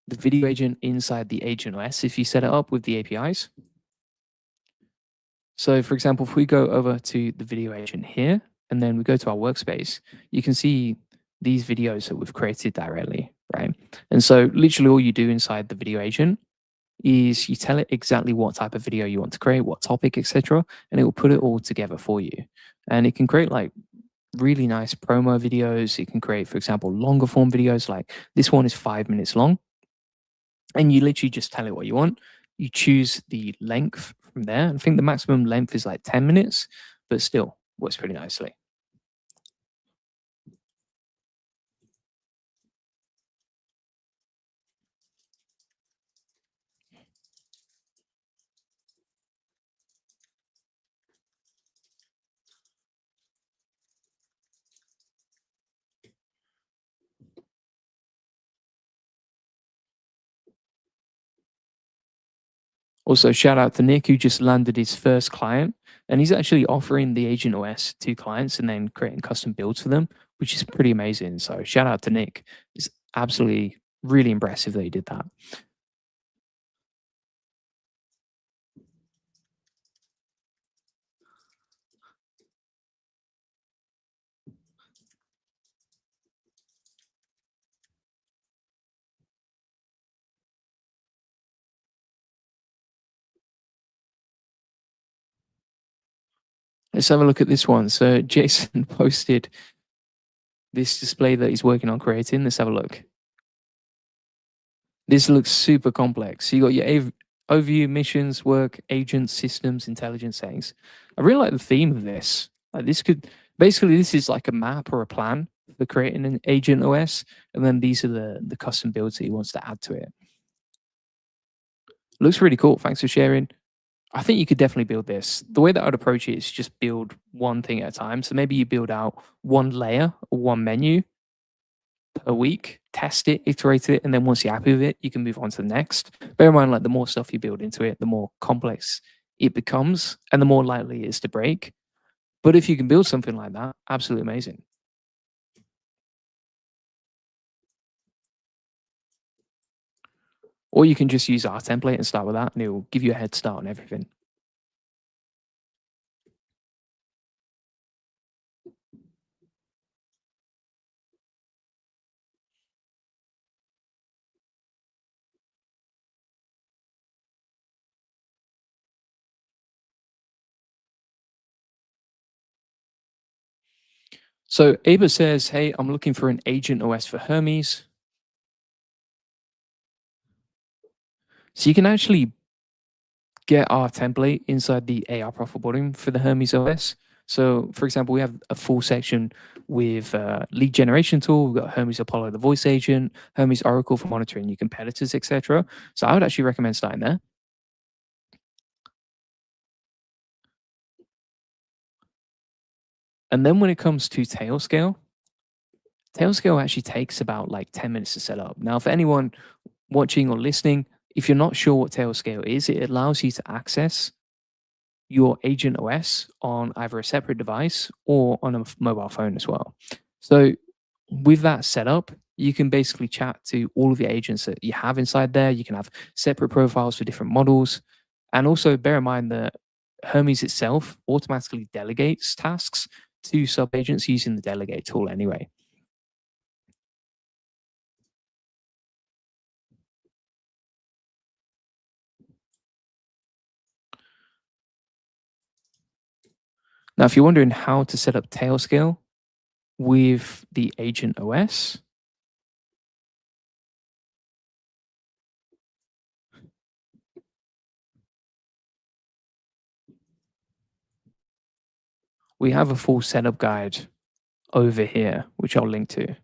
the video agent inside the agent OS if you set it up with the APIs. So for example, if we go over to the video agent here, and then we go to our workspace, you can see these videos that we've created directly, right? And so literally all you do inside the video agent is you tell it exactly what type of video you want to create, what topic, etc., and it will put it all together for you. And it can create like really nice promo videos. It can create, for example, longer form videos. Like this one is 5 minutes long, and you literally just tell it what you want. You choose the length from there. I think the maximum length is like 10 minutes, but still works pretty nicely. Also, shout out to Nick who just landed his first client, and he's actually offering the Agent OS to clients and then creating custom builds for them, which is pretty amazing. So shout out to Nick. It's absolutely really impressive that he did that. Let's have a look at this one. So Jason posted this display that he's working on creating. Let's have a look. This looks super complex. So you got your overview, missions, work, agents, systems, intelligence settings. I really like the theme of this. Like this could basically this is like a map or a plan for creating an agent OS, and then these are the custom builds that he wants to add to it. Looks really cool. Thanks for sharing. I think you could definitely build this. The way that I'd approach it is just build one thing at a time. So maybe you build out one layer or one menu per week, test it, iterate it, and then once you're happy with it, you can move on to the next. Bear in mind, like the more stuff you build into it, the more complex it becomes, and the more likely it is to break. But if you can build something like that, absolutely amazing. Or you can just use our template and start with that, and it will give you a head start on everything. So Ava says, hey, I'm looking for an agent OS for Hermes. So you can actually get our template inside the AI profile bottom for the Hermes OS. So, for example, we have a full section with lead generation tool. We've got Hermes Apollo, the voice agent, Hermes Oracle for monitoring your competitors, etc. So, I would actually recommend starting there. And then when it comes to Tailscale, Tailscale actually takes about like 10 minutes to set up. Now, for anyone watching or listening, if you're not sure what Tailscale is, it allows you to access your agent OS on either a separate device or on a mobile phone as well. So with that setup, you can basically chat to all of the agents that you have inside there. You can have separate profiles for different models. And also bear in mind that Hermes itself automatically delegates tasks to sub agents using the delegate tool anyway. Now, if you're wondering how to set up Tailscale with the agent OS, we have a full setup guide over here, which I'll link to.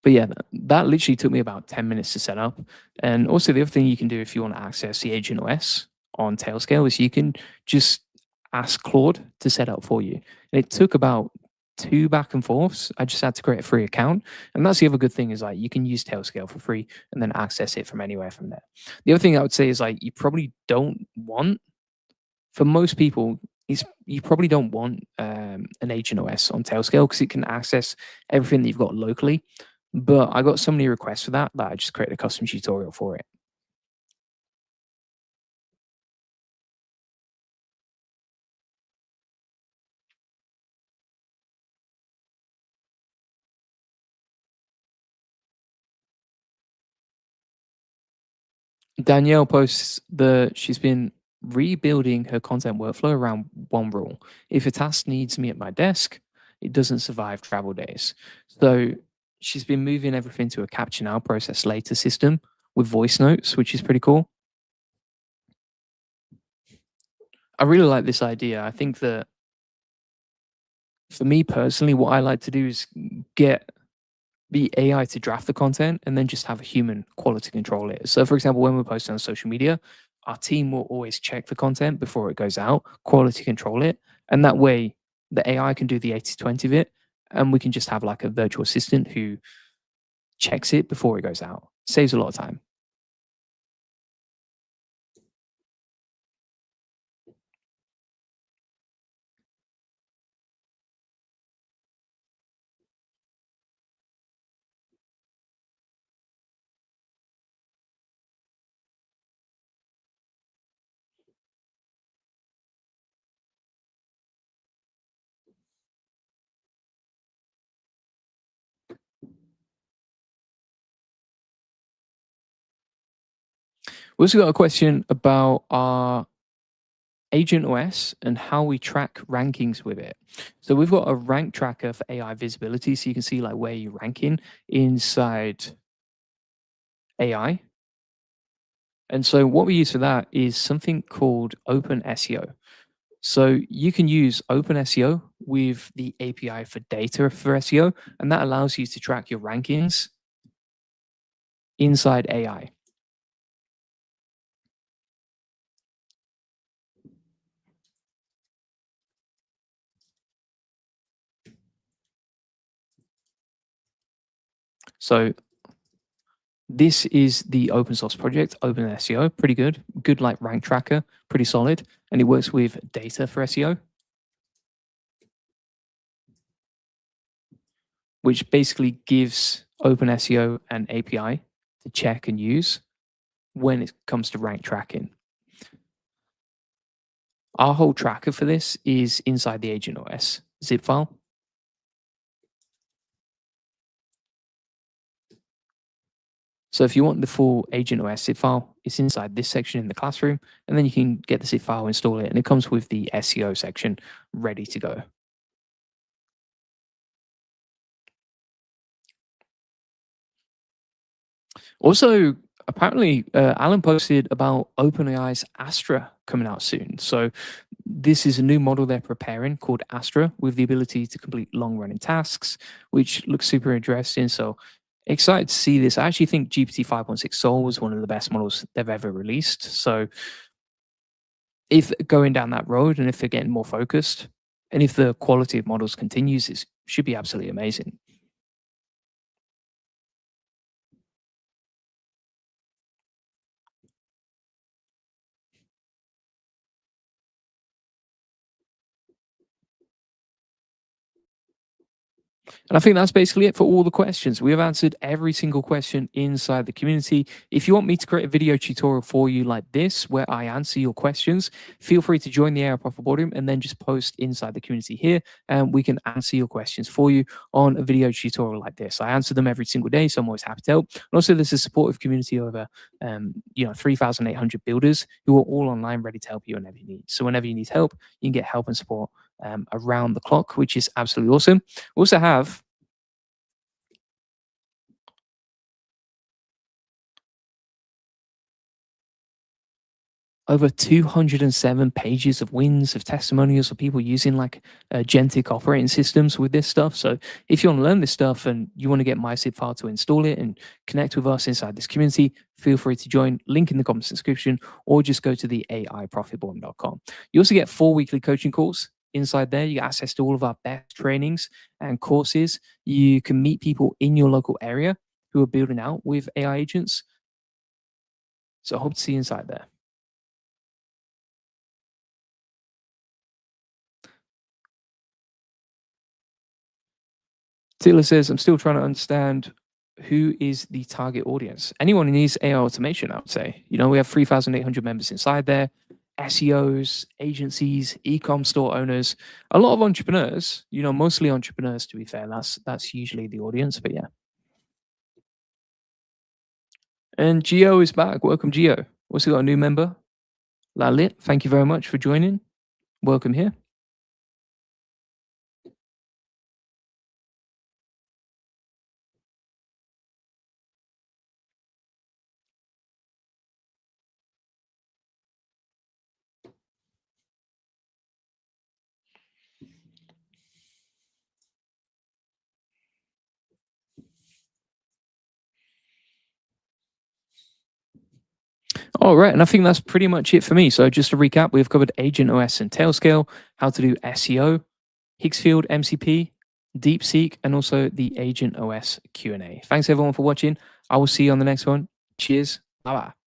But yeah, that literally took me about 10 minutes to set up. And also the other thing you can do if you want to access the Agent OS on Tailscale is you can just ask Claude to set up for you. And it took about 2 back and forths. I just had to create a free account. And that's the other good thing is like you can use Tailscale for free and then access it from anywhere from there. The other thing I would say is like you probably don't want, for most people, is you probably don't want an Agent OS on Tailscale because it can access everything that you've got locally. But I got so many requests for that that I just created a custom tutorial for it. Danielle posts that she's been rebuilding her content workflow around one rule. If a task needs me at my desk, it doesn't survive travel days. So she's been moving everything to a capture now, process later system with voice notes, which is pretty cool. I really like this idea. I think that for me personally, what I like to do is get the AI to draft the content and then just have a human quality control it. So, for example, when we're posting on social media, our team will always check the content before it goes out, quality control it, And that way, the AI can do the 80/20 of it, and we can just have like a virtual assistant who checks it before it goes out. Saves a lot of time. We also got a question about our Agent OS and how we track rankings with it. So we've got a rank tracker for AI visibility, so you can see like where you're ranking inside AI. And so what we use for that is something called Open SEO. So you can use Open SEO with the API for data for SEO, and that allows you to track your rankings inside AI. So this is the open source project, Open SEO, pretty good, good like rank tracker, pretty solid, and it works with data for SEO, which basically gives Open SEO an API to check and use when it comes to rank tracking. Our whole tracker for this is inside the Agent OS zip file. So if you want the full Agent OS zip file, it's inside this section in the classroom, and then you can get the zip file, install it, and it comes with the SEO section ready to go. Also, apparently, Alan posted about OpenAI's Astra coming out soon. So this is a new model they're preparing called Astra with the ability to complete long running tasks, which looks super interesting. So excited to see this. I actually think GPT 5.6 Soul was one of the best models they've ever released. So if going down that road and if they're getting more focused and if the quality of models continues, it should be absolutely amazing. And I think that's basically it for all the questions. We have answered every single question inside the community. If you want me to create a video tutorial for you like this, where I answer your questions, feel free to join the AI Profit Boardroom and then just post inside the community here, and we can answer your questions for you on a video tutorial like this. I answer them every single day, so I'm always happy to help. And also, there's a supportive community of over, 3,800 builders who are all online, ready to help you whenever you need. So whenever you need help, you can get help and support around the clock, which is absolutely awesome. We also have over 207 pages of wins of testimonials of people using like agentic operating systems with this stuff. So if you want to learn this stuff and you want to get my zip file to install it and connect with us inside this community, feel free to join. Link in the comments description, or just go to the aiprofitborn.com. You also get 4 weekly coaching calls inside there. You get access to all of our best trainings and courses. You can meet people in your local area who are building out with AI agents. So I hope to see you inside there. Tila says, I'm still trying to understand who is the target audience. Anyone who needs AI automation, I would say. We have 3,800 members inside there, SEOs, agencies, e-com store owners, a lot of entrepreneurs, mostly entrepreneurs, to be fair. That's usually the audience, but yeah. And Geo is back. Welcome, Geo. Also got a new member, Lalit. Thank you very much for joining. Welcome here. All right, and I think that's pretty much it for me. So just to recap, we've covered Agent OS and Tailscale, how to do SEO, Higgsfield MCP, DeepSeek, and also the Agent OS Q&A. Thanks everyone for watching. I will see you on the next one. Cheers. Bye-bye.